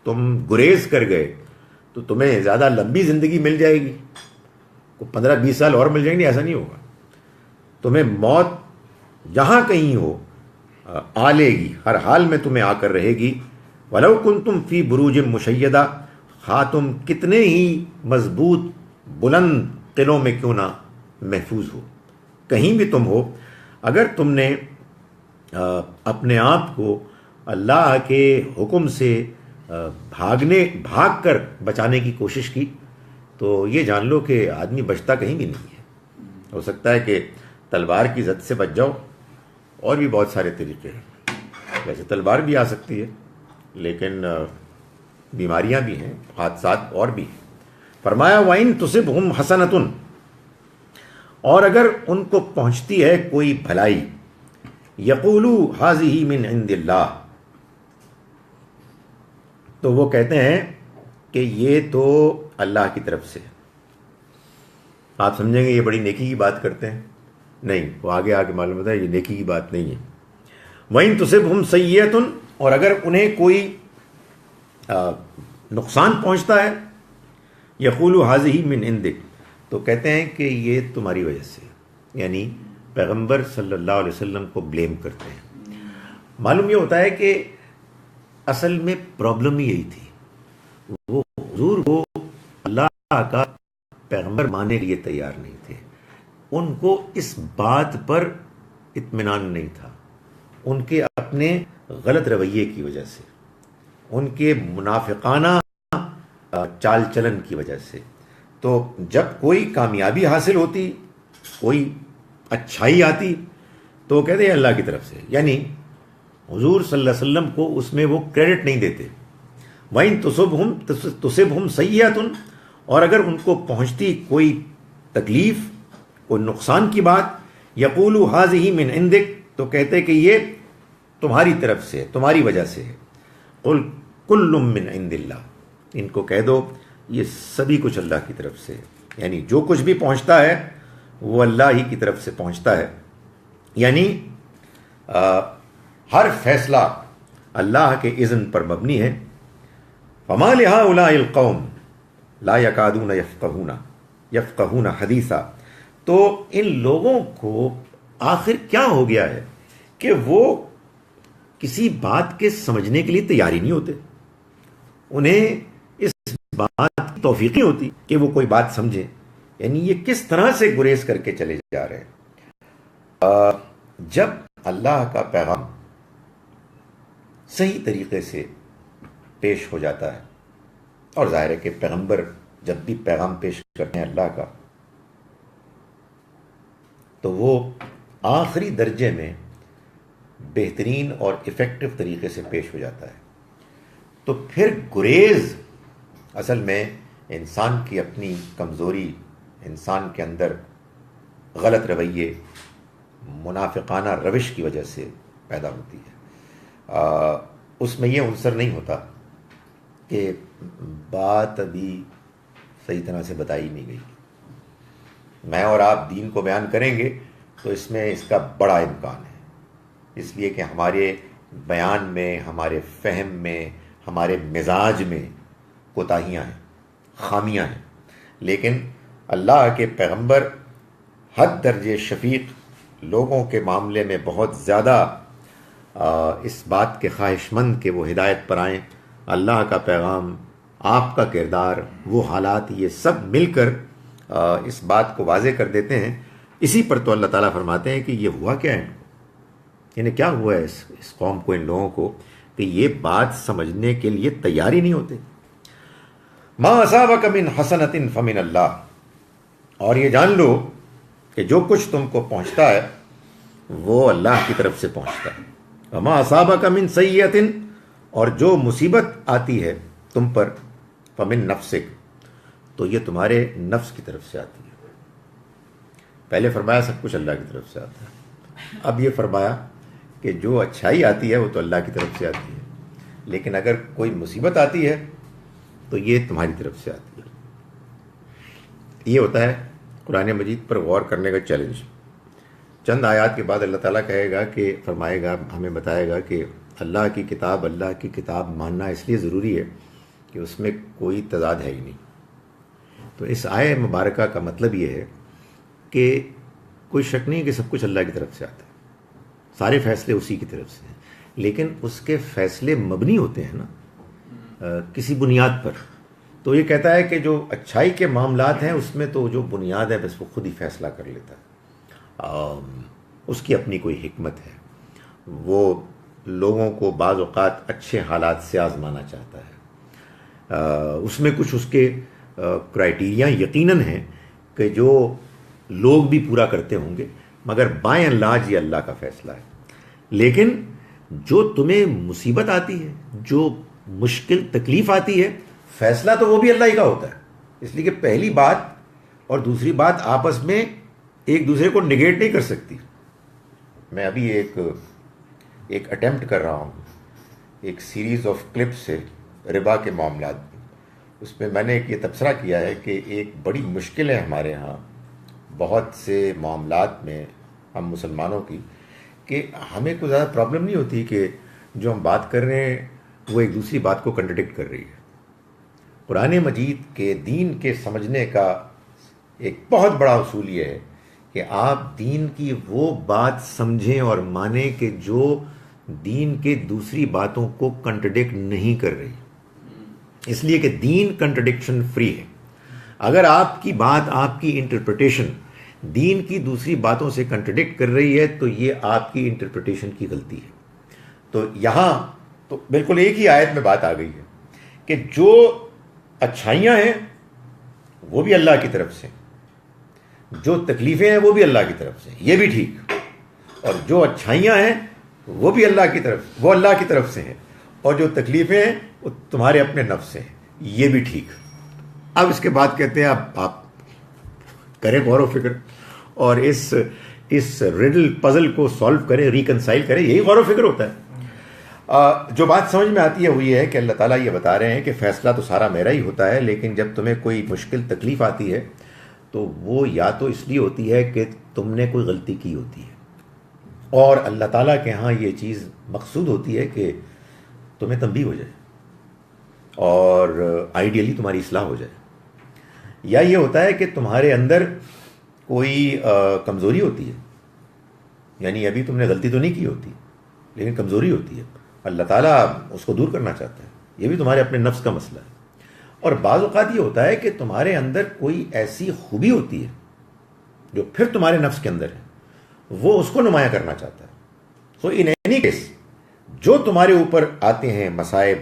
تم گریز کر گئے، تو تمہیں زیادہ لمبی زندگی مل جائے گی، کو 15-20 سال اور مل جائیں گے، ایسا نہیں ہوگا. تمہیں موت جہاں کہیں ہو آ لے گی، ہر حال میں تمہیں آ کر رہے گی. وَلَوْ كُنْتُمْ فِي بُرُوجٍ مُشَيَّدَةٍ، ہاں تم کتنے ہی مضبوط بلند قلعوں میں کیوں نہ محفوظ ہو، کہیں بھی تم ہو، اگر تم نے اپنے آپ کو اللہ کے حکم سے بھاگ کر بچانے کی کوشش کی، تو یہ جان لو کہ آدمی بچتا کہیں بھی نہیں ہے. ہو سکتا ہے کہ تلوار کی زد سے بچ جاؤ، اور بھی بہت سارے طریقے ہیں. ویسے تلوار بھی آ سکتی ہے، لیکن بیماریاں بھی ہیں، حادثات اور بھی ہیں. فرمایا وَإِن تُصِبْهُمْ حَسَنَةٌ، اور اگر ان کو پہنچتی ہے کوئی بھلائی، یقولوا هذه من عند اللہ، تو وہ کہتے ہیں کہ یہ تو اللہ کی طرف سے. آپ سمجھیں گے یہ بڑی نیکی کی بات کرتے ہیں، نہیں، وہ آگے معلوم ہوتا ہے یہ نیکی کی بات نہیں ہے. وَإِن تُصِبْهُمْ سَيِّئَةٌ، اور اگر انہیں کوئی نقصان پہنچتا ہے، یقولوا هذه من عندک، تو کہتے ہیں کہ یہ تمہاری وجہ سے، یعنی پیغمبر صلی اللہ علیہ وسلم کو بلیم کرتے ہیں. معلوم یہ ہوتا ہے کہ اصل میں پرابلم ہی یہی تھی، وہ حضور کو اللہ کا پیغمبر ماننے کے لیے تیار نہیں تھے. ان کو اس بات پر اطمینان نہیں تھا، ان کے اپنے غلط رویے کی وجہ سے، ان کے منافقانہ چال چلن کی وجہ سے. تو جب کوئی کامیابی حاصل ہوتی، کوئی اچھائی آتی، تو وہ کہتے ہیں اللہ کی طرف سے، یعنی حضور صلی اللہ علیہ وسلم کو اس میں وہ کریڈٹ نہیں دیتے. وَإِن تُصِبْهُمْ سَيِّئَةٌ، اور اگر ان کو پہنچتی کوئی تکلیف، کوئی نقصان کی بات، یقولوا هذه من عندک، تو کہتے کہ یہ تمہاری طرف سے، تمہاری وجہ سے ہے. قل کل من عند اللہ، ان کو کہہ دو یہ سبھی کچھ اللہ کی طرف سے ہے. یعنی جو کچھ بھی پہنچتا ہے وہ اللہ ہی کی طرف سے پہنچتا ہے. یعنی ہر فیصلہ اللہ کے اذن پر مبنی ہے. فما لهؤلاء القوم لا يكادون يفقهون حدیثا، تو ان لوگوں کو آخر کیا ہو گیا ہے کہ وہ کسی بات کے سمجھنے کے لیے تیار ہی نہیں ہوتے. انہیں اس بات کی توفیق نہیں ہوتی کہ وہ کوئی بات سمجھے. یعنی یہ کس طرح سے گریز کر کے چلے جا رہے ہیں. جب اللہ کا پیغام صحیح طریقے سے پیش ہو جاتا ہے. اور ظاہر ہے کہ پیغمبر جب بھی پیغام پیش کرتے ہیں اللہ کا تو وہ آخری درجے میں بہترین اور افیکٹو طریقے سے پیش ہو جاتا ہے. تو پھر گریز اصل میں انسان کی اپنی کمزوری، انسان کے اندر غلط رویے، منافقانہ روش کی وجہ سے پیدا ہوتی ہے. اس میں یہ عنصر نہیں ہوتا کہ بات ابھی صحیح طرح سے بتائی نہیں گئی. میں اور آپ دین کو بیان کریں گے تو اس میں اس کا بڑا امکان ہے، اس لیے کہ ہمارے بیان میں، ہمارے فہم میں، ہمارے مزاج میں کوتاہیاں ہیں، خامیاں ہیں. لیکن اللہ کے پیغمبر حد درجے شفیق، لوگوں کے معاملے میں بہت زیادہ اس بات کے خواہش مند کہ وہ ہدایت پر آئیں. اللہ کا پیغام، آپ کا کردار، وہ حالات، یہ سب مل کر اس بات کو واضح کر دیتے ہیں. اسی پر تو اللہ تعالیٰ فرماتے ہیں کہ یہ ہوا کیا ہے، یعنی کیا ہوا ہے اس قوم کو، ان لوگوں کو، کہ یہ بات سمجھنے کے لیے تیار ہی نہیں ہوتے. ما اصابک من حسنۃ فمن اللہ، اور یہ جان لو کہ جو کچھ تم کو پہنچتا ہے وہ اللہ کی طرف سے پہنچتا ہے. وما اصابک من سیئۃ، اور جو مصیبت آتی ہے تم پر، فمن نفسک، تو یہ تمہارے نفس کی طرف سے آتی ہے. پہلے فرمایا سب کچھ اللہ کی طرف سے آتا ہے، اب یہ فرمایا کہ جو اچھائی آتی ہے وہ تو اللہ کی طرف سے آتی ہے، لیکن اگر کوئی مصیبت آتی ہے تو یہ تمہاری طرف سے آتی ہے. یہ ہوتا ہے قرآن مجید پر غور کرنے کا چیلنج. چند آیات کے بعد اللہ تعالیٰ کہے گا کہ فرمائے گا، ہمیں بتائے گا کہ اللہ کی کتاب ماننا اس لیے ضروری ہے کہ اس میں کوئی تضاد ہے ہی نہیں. تو اس آیہ مبارکہ کا مطلب یہ ہے کہ کوئی شک نہیں کہ سب کچھ اللہ کی طرف سے آتا ہے، سارے فیصلے اسی کی طرف سے ہیں، لیکن اس کے فیصلے مبنی ہوتے ہیں نا کسی بنیاد پر. تو یہ کہتا ہے کہ جو اچھائی کے معاملات ہیں اس میں تو جو بنیاد ہے بس وہ خود ہی فیصلہ کر لیتا ہے. اس کی اپنی کوئی حکمت ہے، وہ لوگوں کو بعض اوقات اچھے حالات سے آزمانا چاہتا ہے. اس میں کچھ اس کے کرائیٹیریا یقیناً ہیں کہ جو لوگ بھی پورا کرتے ہوں گے، مگر بائیں اینڈ لارج یہ اللہ کا فیصلہ ہے. لیکن جو تمہیں مصیبت آتی ہے، جو مشکل تکلیف آتی ہے، فیصلہ تو وہ بھی اللہ ہی کا ہوتا ہے. اس لیے کہ پہلی بات اور دوسری بات آپس میں ایک دوسرے کو نگیٹ نہیں کر سکتی. میں ابھی ایک اٹیمپٹ کر رہا ہوں ایک سیریز آف کلپ سے ربا کے معاملات. اس میں نے ایک یہ تبصرہ کیا ہے کہ ایک بڑی مشکل ہے ہمارے ہاں بہت سے معاملات میں ہم مسلمانوں کی، کہ ہمیں کوئی زیادہ پرابلم نہیں ہوتی کہ جو ہم بات کر رہے ہیں وہ ایک دوسری بات کو کنٹرڈکٹ کر رہی ہے. قرآن مجید کے دین کے سمجھنے کا ایک بہت بڑا اصول یہ ہے کہ آپ دین کی وہ بات سمجھیں اور مانیں کہ جو دین کے دوسری باتوں کو کنٹرڈکٹ نہیں کر رہی. اس لیے کہ دین کنٹرڈکشن فری ہے. اگر آپ کی بات، آپ کی انٹرپریٹیشن دین کی دوسری باتوں سے کنٹرڈکٹ کر رہی ہے تو یہ آپ کی انٹرپریٹیشن کی غلطی ہے. تو یہاں تو بالکل ایک ہی آیت میں بات آ گئی ہے کہ جو اچھائیاں ہیں وہ بھی اللہ کی طرف سے، جو تکلیفیں ہیں وہ بھی اللہ کی طرف سے، یہ بھی ٹھیک. اور جو اچھائیاں ہیں وہ بھی اللہ کی طرف سے ہیں، اور جو تکلیفیں ہیں وہ تمہارے اپنے نفس سے ہیں، یہ بھی ٹھیک. اب اس کے بعد کہتے ہیں آپ کریں غور و فکر اور اس ریڈل پزل کو سالو کریں، ریکنسائل کریں. یہی غور و فکر ہوتا ہے. جو بات سمجھ میں آتی ہے وہ یہ ہے کہ اللہ تعالیٰ یہ بتا رہے ہیں کہ فیصلہ تو سارا میرا ہی ہوتا ہے، لیکن جب تمہیں کوئی مشکل تکلیف آتی ہے تو وہ یا تو اس لیے ہوتی ہے کہ تم نے کوئی غلطی کی ہوتی ہے، اور اللہ تعالیٰ کے ہاں یہ چیز مقصود ہوتی ہے کہ تمہیں تنبیہ ہو جائے اور آئیڈیلی تمہاری اصلاح ہو جائے. یا یہ ہوتا ہے کہ تمہارے اندر کوئی کمزوری ہوتی ہے، یعنی ابھی تم نے غلطی تو نہیں کی ہوتی لیکن کمزوری ہوتی ہے، اللہ تعالیٰ اس کو دور کرنا چاہتا ہے. یہ بھی تمہارے اپنے نفس کا مسئلہ ہے. اور بعض اوقات یہ ہوتا ہے کہ تمہارے اندر کوئی ایسی خوبی ہوتی ہے جو پھر تمہارے نفس کے اندر ہے، وہ اس کو نمایاں کرنا چاہتا ہے. سو ان اینی کیس جو تمہارے اوپر آتے ہیں مصائب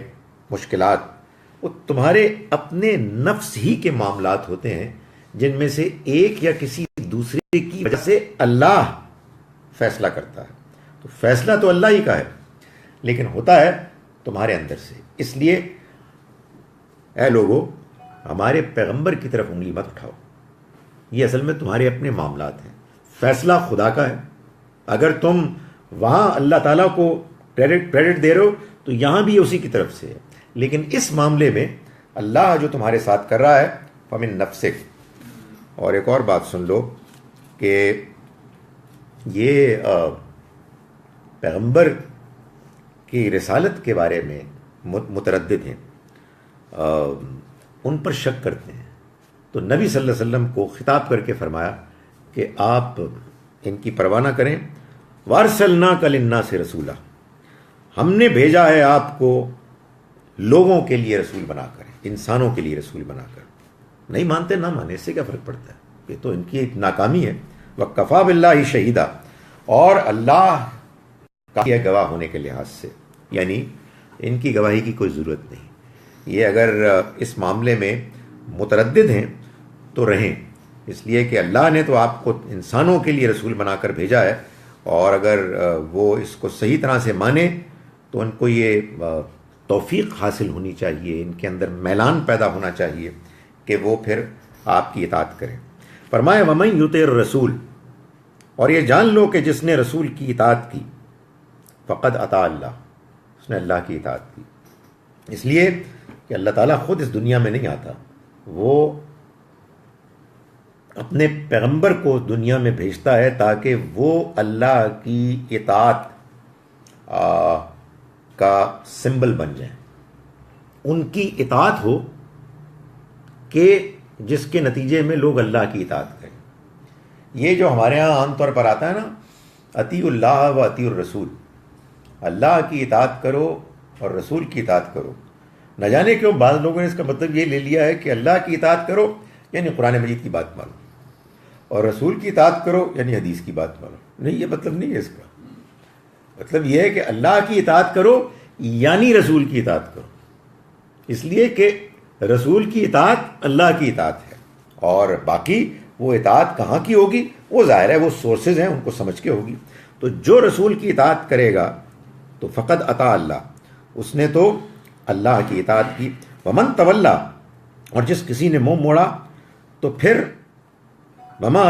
مشکلات، وہ تمہارے اپنے نفس ہی کے معاملات ہوتے ہیں، جن میں سے ایک یا کسی دوسرے کی وجہ سے اللہ فیصلہ کرتا ہے۔ تو فیصلہ تو اللہ ہی کا ہے، لیکن ہوتا ہے تمہارے اندر سے۔ اس لیے اے لوگو، ہمارے پیغمبر کی طرف انگلی مت اٹھاؤ، یہ اصل میں تمہارے اپنے معاملات ہیں، فیصلہ خدا کا ہے۔ اگر تم وہاں اللہ تعالیٰ کو کریڈٹ دے رہے ہو تو یہاں بھی اسی کی طرف سے ہے، لیکن اس معاملے میں اللہ جو تمہارے ساتھ کر رہا ہے فمن نفسک۔ اور ایک اور بات سن لو کہ یہ پیغمبر کی رسالت کے بارے میں متردد ہیں، ان پر شک کرتے ہیں، تو نبی صلی اللہ علیہ وسلم کو خطاب کر کے فرمایا کہ آپ ان کی پرواہ نہ کریں۔ وارسلناک للناس رسولا، ہم نے بھیجا ہے آپ کو لوگوں کے لیے رسول بنا کر، انسانوں کے لیے رسول بنا کر۔ نہیں مانتے نہ مانے، اس سے کیا فرق پڑتا ہے، یہ تو ان کی ایک ناکامی ہے۔ وَكَفَى بِاللَّهِ شَهِيدًا، اور اللہ کافی ہے گواہ ہونے کے لحاظ سے، یعنی ان کی گواہی کی کوئی ضرورت نہیں۔ یہ اگر اس معاملے میں متردد ہیں تو رہیں، اس لیے کہ اللہ نے تو آپ کو انسانوں کے لیے رسول بنا کر بھیجا ہے، اور اگر وہ اس کو صحیح طرح سے مانے تو ان کو یہ توفیق حاصل ہونی چاہیے، ان کے اندر میلان پیدا ہونا چاہیے کہ وہ پھر آپ کی اطاعت کریں۔ فرمایا وَمَن يُطِعِ الرَّسُولَ، اور یہ جان لو کہ جس نے رسول کی اطاعت کی فقد اطاع اللہ، اس نے اللہ کی اطاعت کی۔ اس لیے کہ اللہ تعالیٰ خود اس دنیا میں نہیں آتا، وہ اپنے پیغمبر کو دنیا میں بھیجتا ہے تاکہ وہ اللہ کی اطاعت کا سمبل بن جائیں، ان کی اطاعت ہو کہ جس کے نتیجے میں لوگ اللہ کی اطاعت کریں۔ یہ جو ہمارے ہاں عام طور پر آتا ہے نا، اطیعوا اللہ و اطیعوا الرسول، اللہ کی اطاعت کرو اور رسول کی اطاعت کرو۔ نہ جانے کیوں بعض لوگوں نے اس کا مطلب یہ لے لیا ہے کہ اللہ کی اطاعت کرو یعنی قرآن مجید کی بات مانو، اور رسول کی اطاعت کرو یعنی حدیث کی بات مانو۔ نہیں، یہ مطلب نہیں ہے اس کا۔ مطلب یہ ہے کہ اللہ کی اطاعت کرو یعنی رسول کی اطاعت کرو، اس لیے کہ رسول کی اطاعت اللہ کی اطاعت ہے، اور باقی وہ اطاعت کہاں کی ہوگی وہ ظاہر ہے، وہ سورسز ہیں، ان کو سمجھ کے ہوگی۔ تو جو رسول کی اطاعت کرے گا تو فقط اطاع اللہ، اس نے تو اللہ کی اطاعت کی۔ ومن تولا، اور جس کسی نے منہ موڑا تو پھر فما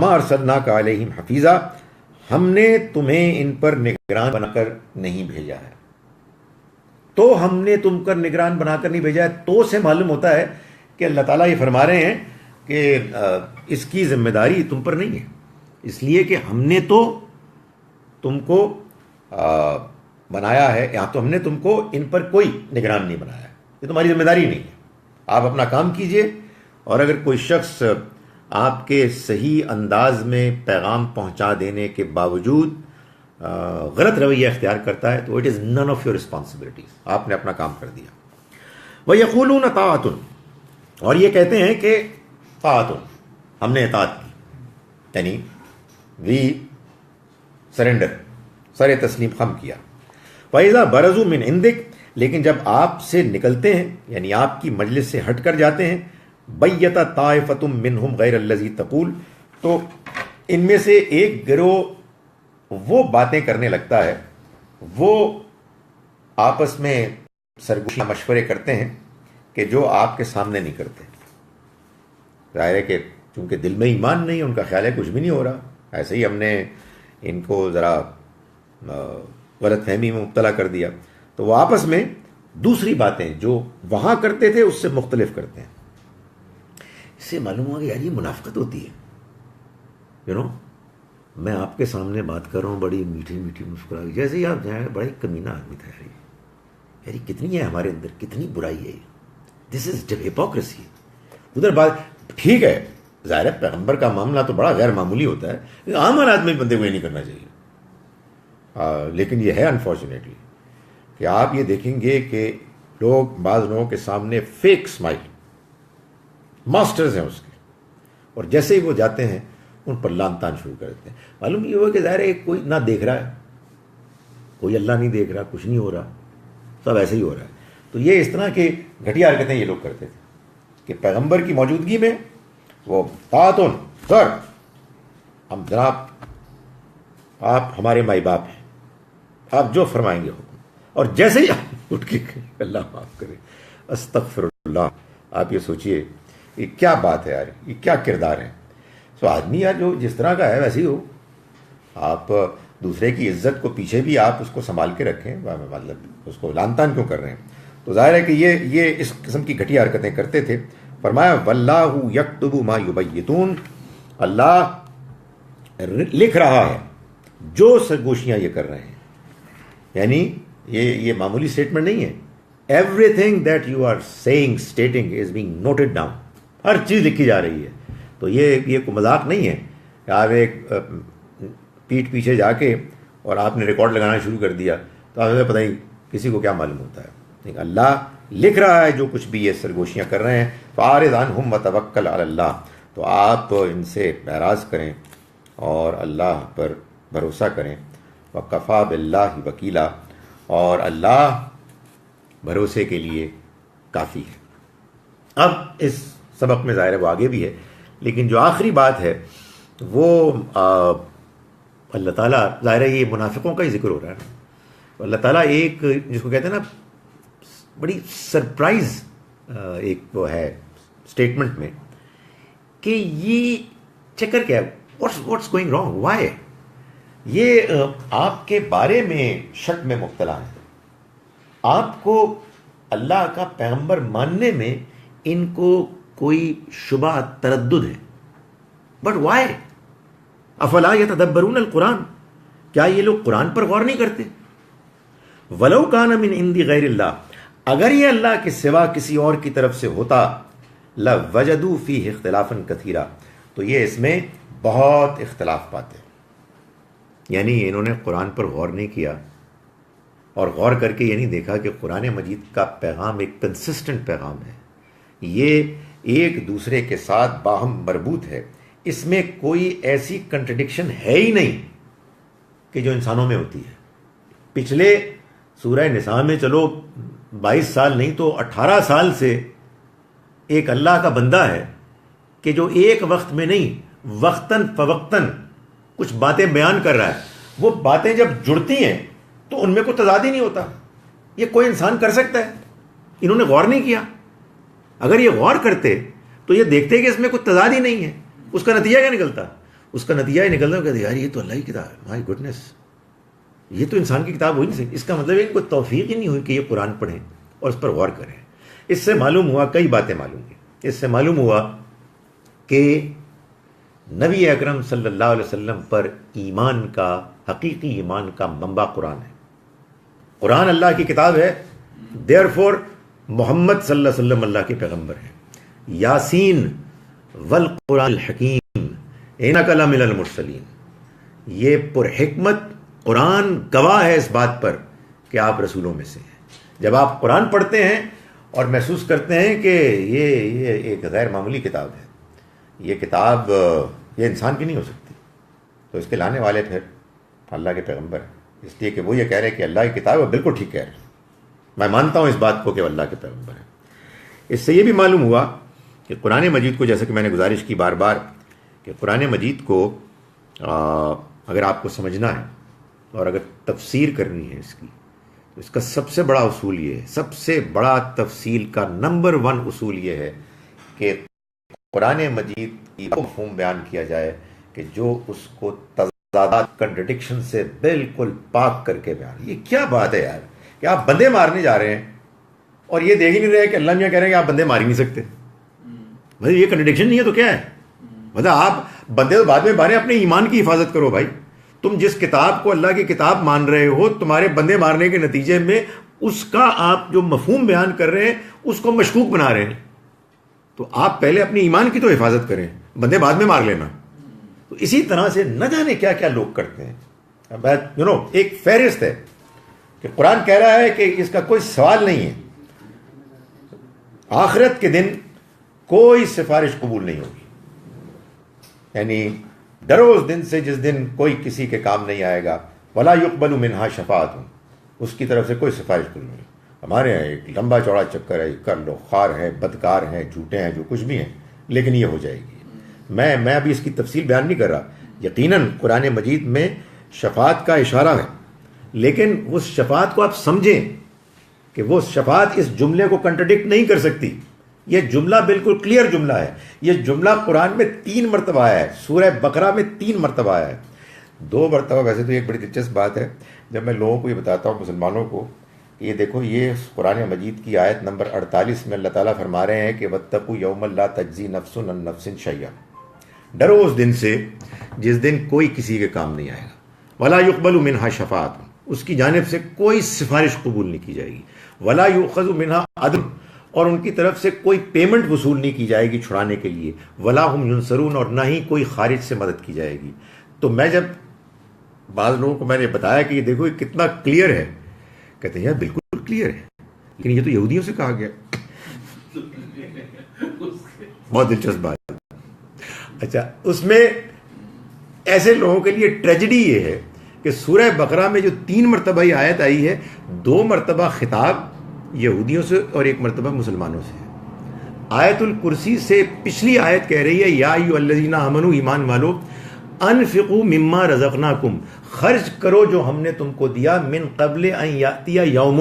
ارسلناک علیہم حفیظا، ہم نے تمہیں ان پر نگران بنا کر نہیں بھیجا ہے۔ تو ہم نے تم پر نگران بنا کر نہیں بھیجا ہے، تو سے معلوم ہوتا ہے کہ اللہ تعالیٰ یہ فرما رہے ہیں کہ اس کی ذمہ داری تم پر نہیں ہے، اس لیے کہ ہم نے تو تم کو بنایا ہے، یا تو ہم نے تم کو ان پر کوئی نگران نہیں بنایا ہے، یہ تمہاری ذمہ داری نہیں ہے، آپ اپنا کام کیجئے۔ اور اگر کوئی شخص آپ کے صحیح انداز میں پیغام پہنچا دینے کے باوجود غلط رویہ اختیار کرتا ہے تو it is none of your responsibilities, آپ نے اپنا کام کر دیا۔ وَيَقُولُونَ طَاعَةٌ، اور یہ کہتے ہیں کہ طاعتٌ، ہم نے اطاعت کی، یعنی وی سرنڈر، سر تسلیم خم کیا۔ فَإِذَا بَرَزُوا مِنْ عِنْدِكَ، لیکن جب آپ سے نکلتے ہیں یعنی آپ کی مجلس سے ہٹ کر جاتے ہیں، بَيَّتَ طَائِفَةٌ مِّنْهُمْ غَيْرَ الَّذِي تَقُولُ، تو ان میں سے ایک گروہ وہ باتیں کرنے لگتا ہے، وہ آپس میں سرگوشی مشورے کرتے ہیں کہ جو آپ کے سامنے نہیں کرتے۔ ظاہر ہے کہ چونکہ دل میں ایمان نہیں، ان کا خیال ہے کچھ بھی نہیں ہو رہا، ایسے ہی ہم نے ان کو ذرا غلط فہمی میں مبتلا کر دیا، تو وہ آپس میں دوسری باتیں جو وہاں کرتے تھے اس سے مختلف کرتے ہیں۔ اس سے معلوم ہوا کہ یار یہ منافقت ہوتی ہے، میں آپ کے سامنے بات کر رہا ہوں بڑی میٹھی میٹھی مسکرا کے، جیسے ہی آپ جائیں بڑا ہی کمینہ آدمی تھا یار، یہ کتنی ہے ہمارے اندر، کتنی برائی ہے، دس از ہپوکریسی۔ ادھر بات ٹھیک ہے، ظاہر ہے پیغمبر کا معاملہ تو بڑا غیر معمولی ہوتا ہے، لیکن عام حالات میں بندے کو یہ نہیں کرنا چاہیے۔ لیکن یہ ہے انفارچونیٹلی کہ آپ یہ دیکھیں گے کہ لوگ بعض لوگوں کے سامنے فیک اسمائل، ماسٹرز ہیں اس کے، اور جیسے ہی وہ جاتے ہیں ان پر لان تان شروع کر دیتے ہیں۔ معلوم یہ ہوا کہ ظاہر ہے کوئی نہ دیکھ رہا ہے، کوئی اللہ نہیں دیکھ رہا, کچھ نہیں ہو رہا, سب ایسے ہی ہو رہا ہے. تو یہ اس طرح کے گھٹیا حرکتیں یہ لوگ کرتے تھے کہ پیغمبر کی موجودگی میں وہ طاعتن سر, ہم جناب آپ ہمارے مائی باپ ہیں, آپ جو فرمائیں گے حکم, اور جیسے ہی آپ اٹھ کے اللہ معاف کرے استغفر اللہ. آپ یہ سوچئے یہ کیا بات ہے یار, یہ کیا کردار ہے. سو آدمی یار جو جس طرح کا ہے ویسے ہی ہو. آپ دوسرے کی عزت کو پیچھے بھی آپ اس کو سنبھال کے رکھیں, مطلب اس کو لان تان کیوں کر رہے ہیں. تو ظاہر ہے کہ یہ اس قسم کی گھٹیا حرکتیں کرتے تھے. فرمایا واللہ یکتب ما یبیتون, اللہ لکھ رہا ہے جو سرگوشیاں یہ کر رہے ہیں. یعنی یہ معمولی اسٹیٹمنٹ نہیں ہے. Everything that you are saying stating is being noted down, ہر چیز لکھی جا رہی ہے. تو یہ کوئی مذاق نہیں ہے کہ آپ ایک پیٹھ پیچھے جا کے اور آپ نے ریکارڈ لگانا شروع کر دیا تو آپ پتہ نہیں کسی کو کیا معلوم ہوتا ہے. لیکن اللہ لکھ رہا ہے جو کچھ بھی یہ سرگوشیاں کر رہے ہیں. فاعرض عنہم وتوکل علی اللہ, تو آپ ان سے اعراض کریں اور اللہ پر بھروسہ کریں. وکفیٰ باللہ وکیلا, اور اللہ بھروسے کے لیے کافی ہے. اب اس سبق میں ظاہر ہے وہ آگے بھی ہے, لیکن جو آخری بات ہے وہ اللہ تعالیٰ, ظاہر ہے یہ منافقوں کا ہی ذکر ہو رہا ہے نا. اللہ تعالیٰ ایک جس کو کہتے ہیں نا بڑی سرپرائز ایک وہ ہے اسٹیٹمنٹ میں کہ یہ چکر کیا ہے, واٹس گوئنگ رانگ, وائی, یہ آپ کے بارے میں شک میں مبتلا ہے. آپ کو اللہ کا پیغمبر ماننے میں ان کو کوئی شبہ تردد ہے, بٹ وائی, افلا یتدبرون القرآن, کیا یہ لوگ قرآن پر غور نہیں کرتے. ولو کان من عند غیر اللہ, اگر یہ اللہ کے سوا کسی اور کی طرف سے ہوتا, لوجدوا فیہ اختلافا کثیرا, تو یہ اس میں بہت اختلاف پاتے. یعنی انہوں نے قرآن پر غور نہیں کیا, اور غور کر کے یہ نہیں دیکھا کہ قرآن مجید کا پیغام ایک کنسسٹنٹ پیغام ہے, یہ ایک دوسرے کے ساتھ باہم مربوط ہے, اس میں کوئی ایسی کنٹرڈکشن ہے ہی نہیں کہ جو انسانوں میں ہوتی ہے. پچھلے سورہ نساء میں چلو 22 سال نہیں تو 18 سال سے ایک اللہ کا بندہ ہے کہ جو ایک وقت میں نہیں وقتاً فوقتاً کچھ باتیں بیان کر رہا ہے. وہ باتیں جب جڑتی ہیں تو ان میں کوئی تضاد ہی نہیں ہوتا. یہ کوئی انسان کر سکتا ہے, انہوں نے غور نہیں کیا. اگر یہ غور کرتے تو یہ دیکھتے کہ اس میں کوئی تضاد ہی نہیں ہے. اس کا نتیجہ کیا نکلتا؟ اس کا نتیجہ یہ نکلتا کہ یار یہ تو اللہ کی کتاب ہے, مائی گڈنس, یہ تو انسان کی کتاب ہو ہی نہیں سکتی. اس کا مطلب ان کو توفیق ہی نہیں ہوئی کہ یہ قرآن پڑھیں اور اس پر غور کریں. اس سے معلوم ہوا, کئی باتیں معلوم ہوئی. اس سے معلوم ہوا کہ نبی اکرم صلی اللہ علیہ وسلم پر ایمان کا, حقیقی ایمان کا منبع قرآن ہے. قرآن اللہ کی کتاب ہے, دیئر فور محمد صلی اللہ علیہ وسلم اللہ کے پیغمبر ہیں. یاسین والقرآن الحکیم انک لمن المرسلین, یہ پر حکمت قرآن گواہ ہے اس بات پر کہ آپ رسولوں میں سے ہیں. جب آپ قرآن پڑھتے ہیں اور محسوس کرتے ہیں کہ یہ ایک غیر معمولی کتاب ہے, یہ کتاب یہ انسان کی نہیں ہو سکتی, تو اس کے لانے والے پھر اللہ کے پیغمبر ہیں. اس لیے کہ وہ یہ کہہ رہے ہیں کہ اللہ کی کتاب ہے, بالکل ٹھیک کہہ رہے ہیں, میں مانتا ہوں اس بات کو کہ اللہ کے پیغمبر ہیں. اس سے یہ بھی معلوم ہوا کہ قرآن مجید کو, جیسے کہ میں نے گزارش کی بار بار, کہ قرآن مجید کو اگر آپ کو سمجھنا ہے اور اگر تفسیر کرنی ہے اس کی, تو اس کا سب سے بڑا اصول یہ ہے, سب سے بڑا تفصیل کا نمبر 1 اصول یہ ہے کہ قرآن مجید کی مفہوم بیان کیا جائے کہ جو اس کو تضادات, کنٹرڈکشن سے بالکل پاک کر کے بیان. یہ کیا بات ہے یار کہ آپ بندے مارنے جا رہے ہیں اور یہ دیکھ ہی نہیں رہے کہ اللہ میاں کہہ رہے ہیں کہ آپ بندے مار ہی نہیں سکتے. مطلب یہ کنٹرڈکشن نہیں ہے تو کیا ہے؟ مطلب آپ بندے تو بعد میں مارے, اپنے ایمان کی حفاظت کرو بھائی. تم جس کتاب کو اللہ کی کتاب مان رہے ہو, تمہارے بندے مارنے کے نتیجے میں اس کا آپ جو مفہوم بیان کر رہے ہیں اس کو مشکوک بنا رہے ہیں. تو آپ پہلے اپنی ایمان کی تو حفاظت کریں, بندے بعد میں مار لینا. تو اسی طرح سے نہ جانے کیا کیا لوگ کرتے ہیں. ایک فہرست ہے کہ قرآن کہہ رہا ہے کہ اس کا کوئی سوال نہیں ہے, آخرت کے دن کوئی سفارش قبول نہیں ہوگی. یعنی ڈرو اس دن سے جس دن کوئی کسی کے کام نہیں آئے گا, ولا يقبل منها شفاعت، اس کی طرف سے کوئی سفارش قبول نہیں. ہمارے یہاں ایک لمبا چوڑا چکر ہے، کر لو، خار ہیں، بدکار ہیں، جھوٹے ہیں، جو کچھ بھی ہیں، لیکن یہ ہو جائے گی. میں ابھی اس کی تفصیل بیان نہیں کر رہا. یقیناً قرآن مجید میں شفاعت کا اشارہ ہے، لیکن اس شفاعت کو آپ سمجھیں کہ وہ شفاعت اس جملے کو کنٹرڈکٹ نہیں کر سکتی. یہ جملہ بالکل کلیئر جملہ ہے. یہ جملہ قرآن میں 3 مرتبہ آیا ہے، سورہ بقرہ میں 3 مرتبہ آیا ہے. 2 مرتبہ. ویسے تو ایک بڑی دلچسپ بات ہے، جب میں لوگوں کو یہ بتاتا ہوں، مسلمانوں کو، کہ یہ دیکھو یہ قرآن مجید کی آیت نمبر 48 میں اللہ تعالیٰ فرما رہے ہیں کہ وَاتَّقُوا يَوْمًا لَا تَجْزِي نَفْسٌ عَن نَفْسٍ شَيْئًا، ڈرو اس دن سے جس دن کوئی کسی کے کام نہیں آئے گا. وَلَا يُقْبَلُ مِنْهَا شَفَاعَةٌ، اس کی جانب سے کوئی سفارش قبول نہیں کی جائے گی. وَلَا يُؤْخَذُ مِنْهَا عَدْلٌ، اور ان کی طرف سے کوئی پیمنٹ وصول نہیں کی جائے گی چھڑانے کے لیے. وَلَا هُمْ يُنصَرُونَ، اور نہ ہی کوئی خارج سے مدد کی جائے گی. تو میں جب بعض لوگوں کو میں نے بتایا کہ یہ دیکھو یہ کتنا کلیئر ہے، کہتے ہیں یار بالکل کلیئر ہے، لیکن یہ تو یہودیوں سے کہا گیا. بہت دلچسپ بات. اچھا، اس میں ایسے لوگوں کے لیے ٹریجڈی یہ ہے کہ سورہ بقرہ میں جو 3 مرتبہ یہ آیت آئی ہے، 2 مرتبہ خطاب یہودیوں سے اور 1 مرتبہ مسلمانوں سے. آیت الکرسی سے پچھلی آیت کہہ رہی ہے یا ایھا الذین آمنوا، ایمان والو، انفقوا مما رزقناکم، خرچ کرو جو ہم نے تم کو دیا، من قبل ان یاتی یوم،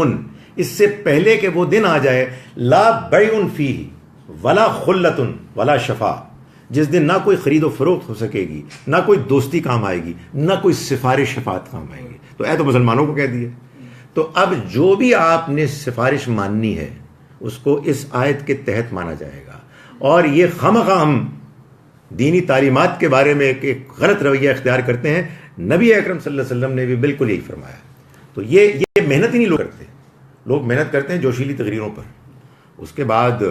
اس سے پہلے کہ وہ دن آ جائے، لا بیع فیہ ولا خلۃ ولا شفاع، جس دن نہ کوئی خرید و فروخت ہو سکے گی، نہ کوئی دوستی کام آئے گی، نہ کوئی سفارش شفاعت کام آئے گی. تو اے تو مسلمانوں کو کہہ دیے. تو اب جو بھی آپ نے سفارش ماننی ہے اس کو اس آیت کے تحت مانا جائے گا. اور یہ خواہ ہم دینی تعلیمات کے بارے میں ایک غلط رویہ اختیار کرتے ہیں، نبی اکرم صلی اللہ علیہ وسلم نے بھی بالکل یہی فرمایا. تو یہ محنت ہی نہیں لوگ کرتے. لوگ محنت کرتے ہیں جوشیلی تقریروں پر، اس کے بعد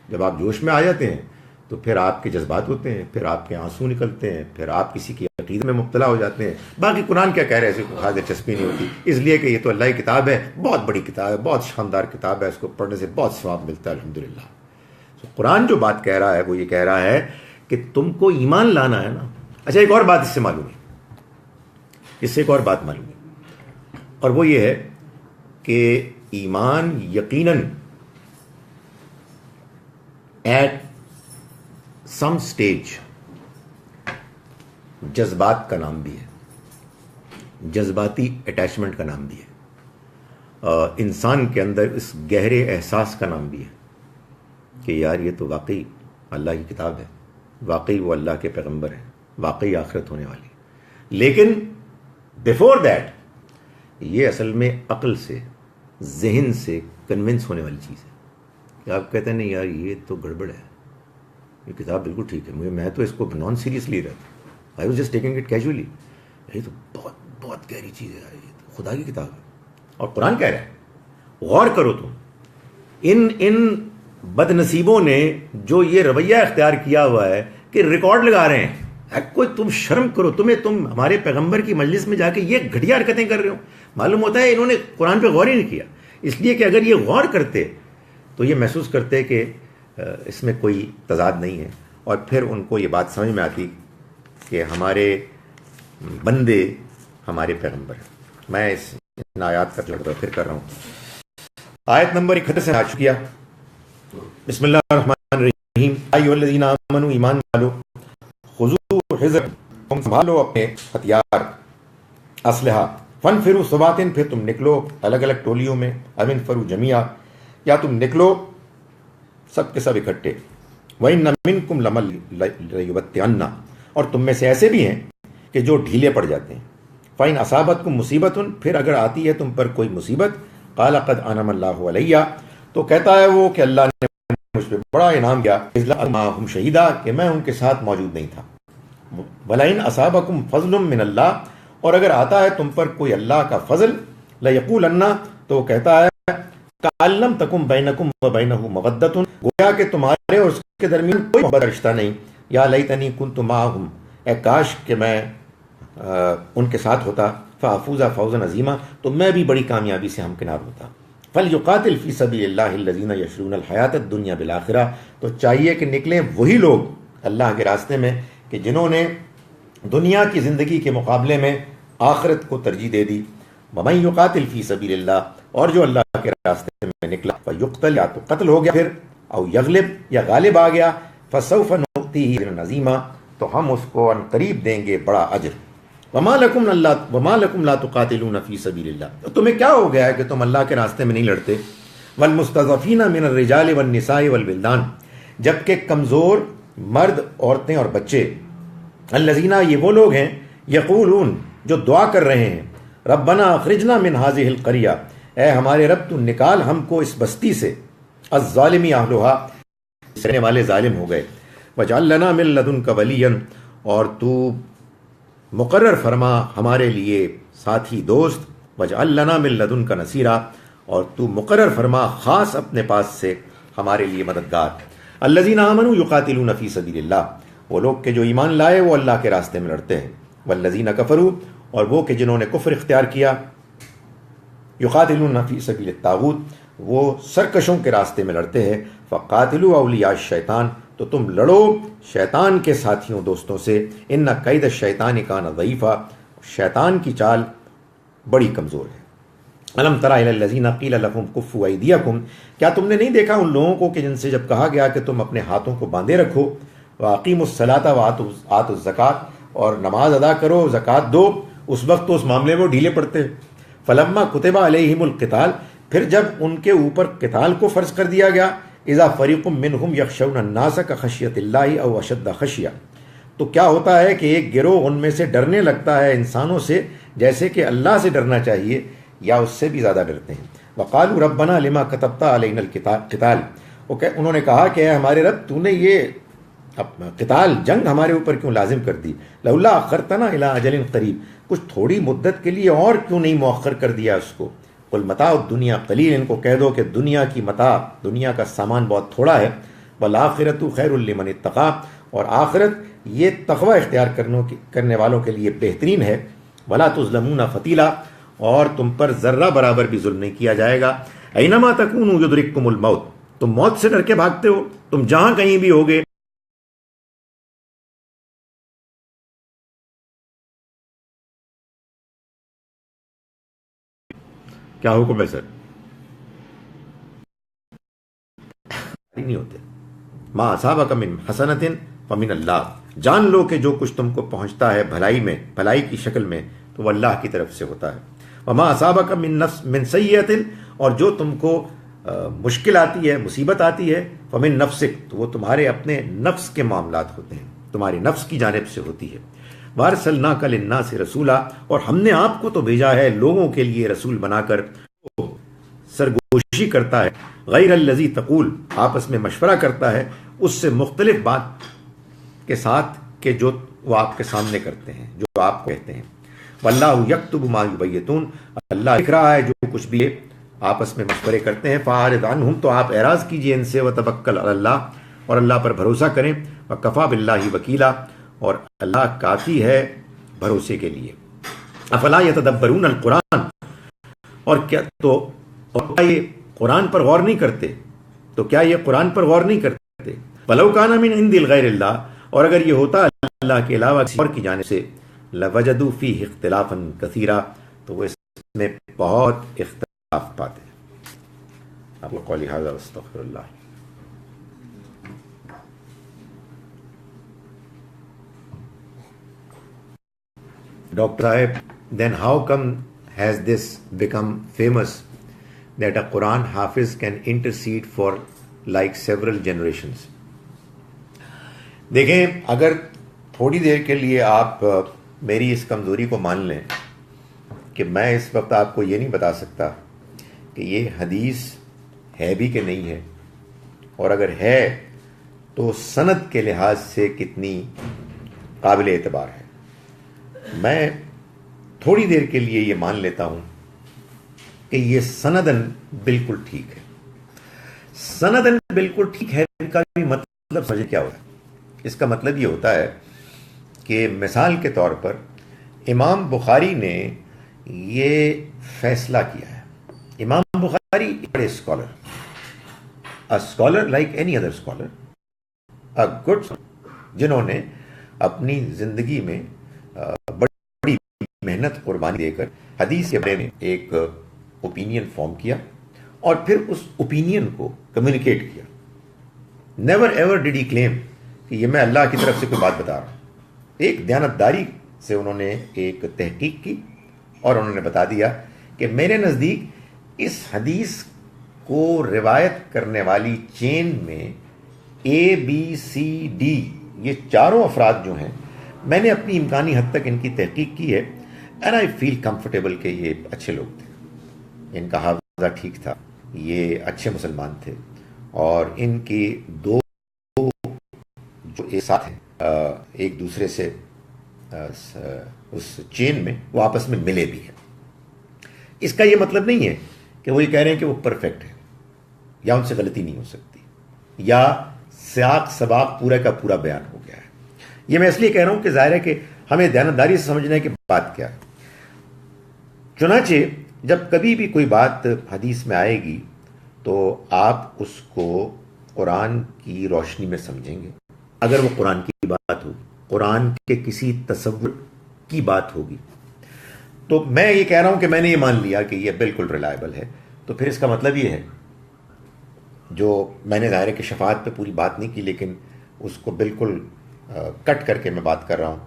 جب آپ جوش میں آ جاتے ہیں تو پھر آپ کے جذبات ہوتے ہیں، پھر آپ کے آنسو نکلتے ہیں، پھر آپ کسی کی عقیدے میں مبتلا ہو جاتے ہیں. باقی قرآن کیا کہہ رہے ہیں، ایسے کوئی خاص دلچسپی نہیں ہوتی، اس لیے کہ یہ تو اللہ کی کتاب ہے، بہت بڑی کتاب ہے، بہت شاندار کتاب ہے، اس کو پڑھنے سے بہت ثواب ملتا ہے الحمدللہ. تو قرآن جو بات کہہ رہا ہے وہ یہ کہہ رہا ہے کہ تم کو ایمان لانا ہے نا. اچھا، ایک اور بات اس سے معلوم ہے، اس سے ایک اور بات معلوم ہے، اور وہ یہ ہے کہ ایمان یقیناً ایٹ سم سٹیج جذبات کا نام بھی ہے، جذباتی اٹیچمنٹ کا نام بھی ہے، انسان کے اندر اس گہرے احساس کا نام بھی ہے کہ یار یہ تو واقعی اللہ کی کتاب ہے، واقعی وہ اللہ کے پیغمبر ہیں، واقعی آخرت ہونے والی. لیکن بیفور دیٹ یہ اصل میں عقل سے، ذہن سے کنونس ہونے والی چیز ہے کہ آپ کہتے ہیں نہیں یار یہ تو گڑبڑ ہے، یہ کتاب بالکل ٹھیک ہے، میں تو اس کو نان سیریسلی رہتا، I was just taking it casually. یہ تو بہت بہت گہری چیز ہے، یہ تو خدا کی کتاب ہے. اور قرآن کہہ رہا ہے غور کرو تم. ان بد نصیبوں نے جو یہ رویہ اختیار کیا ہوا ہے کہ ریکارڈ لگا رہے ہیں، کوئی تم شرم کرو، تم ہمارے پیغمبر کی مجلس میں جا کے یہ گھٹیا حرکتیں کر رہے ہو. معلوم ہوتا ہے انہوں نے قرآن پہ غور ہی نہیں کیا، اس لیے کہ اگر یہ غور کرتے تو یہ محسوس کرتے کہ اس میں کوئی تضاد نہیں ہے، اور پھر ان کو یہ بات سمجھ میں آتی کہ ہمارے بندے ہمارے پیغمبر ہیں. میں ان آیات کا ترجمہ پھر کر رہا ہوں. آیت نمبر 31 سے آ چکی ہے. بسم اللہ الرحمن الرحیم. ایھا الذین آمنوا، ایمان والو، خذوا حذرکم، سنبھالو اپنے ہتھیار، اسلحہ، فانفروا ثبات، پھر تم نکلو الگ الگ ٹولیوں میں، او انفروا جمیعا، یا تم نکلو سب کے سب اکٹھے. وَإِنَّ مِنْكُمْ لَمَن لَيُبَطِّئَنَّ، اور تم میں سے ایسے بھی ہیں کہ جو ڈھیلے پڑ جاتے ہیں. فَإِنْ أَصَابَتْكُمْ مُصِيبَةٌ، پھر اگر آتی ہے تم پر کوئی مصیبت، قَالَ قَدْ أَنْعَمَ اللَّهُ عَلَيَّ، تو کہتا ہے وہ کہ اللہ نے مجھ پہ بڑا انعام کیا، اذ لم معهم شہیدا، کہ میں ان کے ساتھ موجود نہیں تھا. وَلَئِنْ أَصَابَكُمْ فَضْلٌ مِّنَ اللَّهِ، اور اگر آتا ہے تم پر کوئی اللہ کا فضل، لَيَقُولَنَّ، تو وہ کہتا ہے کَأَن لَّمْ تَكُن بَيْنَكُمْ وَبَيْنَهُ مَوَدَّةٌ، گویا کہ تمہارے اور اس کے درمیان کوئی محبت کا رشتہ نہیں. یا لیتنی کنت معہم، اے کاش کہ میں ان کے ساتھ ہوتا، فافوز فوزا عظیما، تو میں بھی بڑی کامیابی سے ہمکنار ہوتا. فلیقاتل فی سبیل اللہ الذین یشرون الحیات الدنیا بالآخرہ، تو چاہیے کہ نکلیں وہی لوگ اللہ کے راستے میں کہ جنہوں نے دنیا کی زندگی کے مقابلے میں آخرت کو ترجیح دے دی. ومن یقاتل فی سبیل اللہ, اور جو اللہ کے راستے میں نکلا, فیقتل, یا تو قتل ہو گیا پھر, او یغلب, یا غالب آ گیا, فسوف نؤتیہ اجرا عظیما, تو ہم اس کو ان قریب دیں گے بڑا اجر. وما لکم لا تقاتلون فی سبیل اللہ, تمہیں کیا ہو گیا ہے کہ تم اللہ کے راستے میں نہیں لڑتے. والمستضعفین من الرجال والنساء والولدان, جبکہ کمزور مرد, عورتیں اور بچے. الذین, یہ وہ لوگ ہیں, یقولون, جو دعا کر رہے ہیں, ربنا اخرجنا من هذه القریہ, اے ہمارے رب تو نکال ہم کو اس بستی سے, الظالمی اہلها, رہنے والے ظالم ہو گئے. وجعل لنا من لدنک ولیا, اور تو مقرر فرما ہمارے لیے ساتھی دوست. وجعل لنا من لدنک نصیرا, اور تو مقرر فرما خاص اپنے پاس سے ہمارے لیے مددگار. الذین آمنوا یقاتلون فی سبیل اللہ, وہ لوگ کہ جو ایمان لائے وہ اللہ کے راستے میں لڑتے ہیں. والذین کفروا, اور وہ کہ جنہوں نے کفر اختیار کیا, یقاتلون فی سبیل الطاغوت, وہ سرکشوں کے راستے میں لڑتے ہیں. فقاتلوا اولیاء الشیطان, تو تم لڑو شیطان کے ساتھیوں دوستوں سے. ان کید الشیطان کان ضعیفا, شیطان کی چال بڑی کمزور ہے. الم تر الی الذین قیل لهم کفوا ایدیکم, کیا تم نے نہیں دیکھا ان لوگوں کو کہ جن سے جب کہا گیا کہ تم اپنے ہاتھوں کو باندھے رکھو, واقیموا الصلاۃ وآتوا الزکاۃ, اور نماز ادا کرو, زکوٰۃ دو, اس وقت تو اس معاملے میں ڈھیلے پڑتے. فلما کتب علیہم القتال, پھر جب ان کے اوپر قتال کو فرض کر دیا گیا, اذا فریق منہم یخشون الناس کخشیۃ اللہ او اشد خشیہ, تو کیا ہوتا ہے کہ ایک گروہ ان میں سے ڈرنے لگتا ہے انسانوں سے جیسے کہ اللہ سے ڈرنا چاہیے یا اس سے بھی زیادہ ڈرتے ہیں. وقالوا ربنا لما كتبت علينا القتال, انہوں نے کہا کہ اے ہمارے رب تو نے یہ قتال, جنگ ہمارے اوپر کیوں لازم کر دی. لولا اخرتنا الى اجل قریب, کچھ تھوڑی مدت کے لیے اور کیوں نہیں مؤخر کر دیا اس کو. قل متاع الدنیا قلیل, ان کو کہہ دو کہ دنیا کی متاع, دنیا کا سامان بہت تھوڑا ہے. والآخرۃ خیر لمن اتقی, اور آخرت یہ تقوی اختیار کرنے والوں کے لیے بہترین ہے. ولا تظلمون فتیلا, اور تم پر ذرہ برابر بھی ظلم نہیں کیا جائے گا. اینما تکونوا یدرککم الموت, تم موت سے ڈر کے بھاگتے ہو, تم جہاں کہیں بھی ہوگے. کیا حکم ہے سر؟ نہیں ہوتے. ما اصابک من حسنۃ فمن اللہ, جان لو کہ جو کچھ تم کو پہنچتا ہے بھلائی میں, بھلائی کی شکل میں, تو وہ اللہ کی طرف سے ہوتا ہے. وما اصابک من سیئۃ, اور جو تم کو مشکل آتی ہے, مصیبت آتی ہے, فمن نفسک, تو وہ تمہارے اپنے نفس کے معاملات ہوتے ہیں, تمہاری نفس کی جانب سے ہوتی ہے. وارسلناک للناس رسولا, اور ہم نے آپ کو تو بھیجا ہے لوگوں کے لیے رسول بنا کر. سرگوشی کرتا ہے, غیر الذی تقول, آپس میں مشورہ کرتا ہے اس سے مختلف بات کے ساتھ کہ جو وہ آپ کے سامنے کرتے ہیں, جو آپ کو کہتے ہیں. واللہ یکتب ما یبیتون, اللہ لکھ رہا ہے جو کچھ بھی آپس میں مشورے کرتے ہیں. فاعرض عنہم, تو آپ اعراض کیجئے ان سے. وتوکل علی اللہ, اور اللہ پر بھروسہ کریں. وکفی باللہ وکیلا, اور اللہ کافی ہے بھروسے کے لیے. افلا یتدبرون القرآن, اور کیا یہ قرآن پر غور نہیں کرتے, تو کیا یہ قرآن پر غور نہیں کرتے. ولو کان من عند غیر اللہ, اور اگر یہ ہوتا اللہ کے علاوہ کسی اور کی جانب سے, لوجدوا فیہ اختلافا کثیرا, تو وہ اس میں بہت اختلاف پاتے. اقول قولی ھذا واستغفر اللہ. Dr. Saib, then how come has this become famous that a Quran Hafiz can intercede for like several generations? دیکھیں, اگر تھوڑی دیر کے لیے آپ میری اس کمزوری کو مان لیں کہ میں اس وقت آپ کو یہ نہیں بتا سکتا کہ یہ حدیث ہے بھی کہ نہیں ہے, اور اگر ہے تو سند کے لحاظ سے کتنی قابل اعتبار ہے. میں تھوڑی دیر کے لیے یہ مان لیتا ہوں کہ یہ سندن بالکل ٹھیک ہے. سندن بالکل ٹھیک ہے کا بھی مطلب سمجھے کیا ہوتا ہے. اس کا مطلب یہ ہوتا ہے کہ مثال کے طور پر امام بخاری نے یہ فیصلہ کیا ہے. امام بخاری بڑے scholar, a scholar like any other scholar, a good, جنہوں نے اپنی زندگی میں بڑی محنت قربانی دے کر حدیث کے بارے میں ایک اوپینین فارم کیا اور پھر اس اوپینین کو کمیونیکیٹ کیا. نیور ایور ڈیڈ ہی کلیم کہ یہ میں اللہ کی طرف سے کوئی بات بتا رہا ہوں. ایک دیانتداری سے انہوں نے ایک تحقیق کی اور انہوں نے بتا دیا کہ میرے نزدیک اس حدیث کو روایت کرنے والی چین میں ABCD یہ چاروں افراد جو ہیں میں نے اپنی امکانی حد تک ان کی تحقیق کی ہے. اینڈ آئی فیل کمفرٹیبل کہ یہ اچھے لوگ تھے, ان کا حافظہ ٹھیک تھا, یہ اچھے مسلمان تھے اور ان کی دو جو ایک ساتھ ہیں ایک دوسرے سے اس چین میں وہ آپس میں ملے بھی ہیں. اس کا یہ مطلب نہیں ہے کہ وہ یہ کہہ رہے ہیں کہ وہ پرفیکٹ ہے یا ان سے غلطی نہیں ہو سکتی یا سیاق سباق پورا کا پورا بیان ہو گیا ہے. یہ میں اس لیے کہہ رہا ہوں کہ ظاہر ہے کہ ہمیں دیانتداری سے سمجھنا ہے کہ بات کیا ہے. چنانچہ جب کبھی بھی کوئی بات حدیث میں آئے گی تو آپ اس کو قرآن کی روشنی میں سمجھیں گے. اگر وہ قرآن کی بات ہو, قرآن کے کسی تصور کی بات ہوگی, تو میں یہ کہہ رہا ہوں کہ میں نے یہ مان لیا کہ یہ بالکل ریلائبل ہے, تو پھر اس کا مطلب یہ ہے, جو میں نے ظاہر ہے کہ شفاعت پہ پوری بات نہیں کی لیکن اس کو بالکل کٹ کر کے میں بات کر رہا ہوں,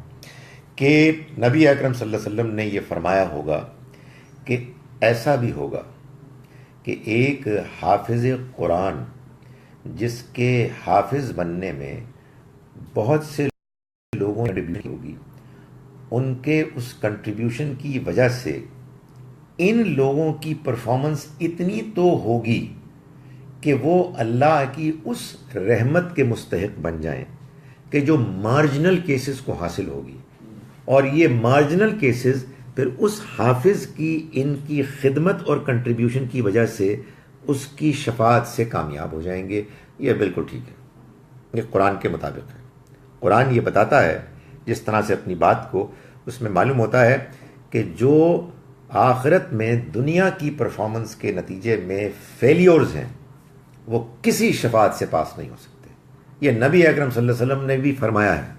کہ نبی اکرم صلی اللہ علیہ وسلم نے یہ فرمایا ہوگا کہ ایسا بھی ہوگا کہ ایک حافظ قرآن جس کے حافظ بننے میں بہت سے لوگوں نے ڈیبیوٹ ہوگی, ان کے اس کنٹریبیوشن کی وجہ سے ان لوگوں کی پرفارمنس اتنی تو ہوگی کہ وہ اللہ کی اس رحمت کے مستحق بن جائیں کہ جو مارجنل کیسز کو حاصل ہوگی, اور یہ مارجنل کیسز پھر اس حافظ کی ان کی خدمت اور کنٹریبیوشن کی وجہ سے اس کی شفاعت سے کامیاب ہو جائیں گے. یہ بالکل ٹھیک ہے, یہ قرآن کے مطابق ہے. قرآن یہ بتاتا ہے جس طرح سے اپنی بات کو, اس میں معلوم ہوتا ہے کہ جو آخرت میں دنیا کی پرفارمنس کے نتیجے میں فیلیورز ہیں وہ کسی شفاعت سے پاس نہیں ہو سکتے. یہ نبی اکرم صلی اللہ علیہ وسلم نے بھی فرمایا ہے.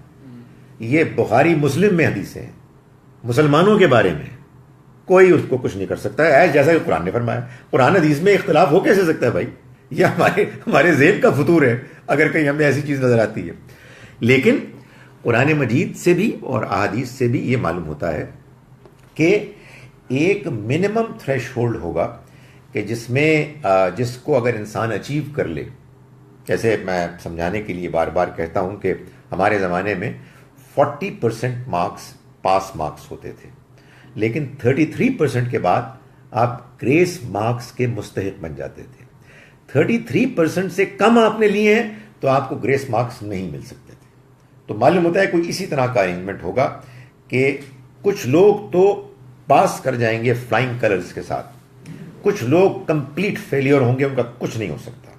یہ بخاری مسلم میں حدیثیں ہیں, مسلمانوں کے بارے میں کوئی اس کو کچھ نہیں کر سکتا ہے جیسا کہ قرآن نے فرمایا. قرآن حدیث میں اختلاف ہو کیسے سکتا ہے بھائی؟ یہ ہمارے ذہن کا فطور ہے اگر کہیں ہمیں ایسی چیز نظر آتی ہے. لیکن قرآن مجید سے بھی اور احادیث سے بھی یہ معلوم ہوتا ہے کہ ایک منیمم تھریش ہولڈ ہوگا کہ جس کو اگر انسان اچیو کر لے. جیسے میں سمجھانے کے لیے بار بار کہتا ہوں کہ ہمارے زمانے میں 40% مارکس پاس مارکس ہوتے تھے, لیکن 33% کے بعد آپ گریس مارکس کے مستحق بن جاتے تھے. 33% سے کم آپ نے لیے ہیں تو آپ کو گریس مارکس نہیں مل سکتے تھے. تو معلوم ہوتا ہے کوئی اسی طرح کا ارینجمنٹ ہوگا کہ کچھ لوگ تو پاس کر جائیں گے فلائنگ کلرز کے ساتھ, کچھ لوگ کمپلیٹ فیلیور ہوں گے, ان کا کچھ نہیں ہو سکتا.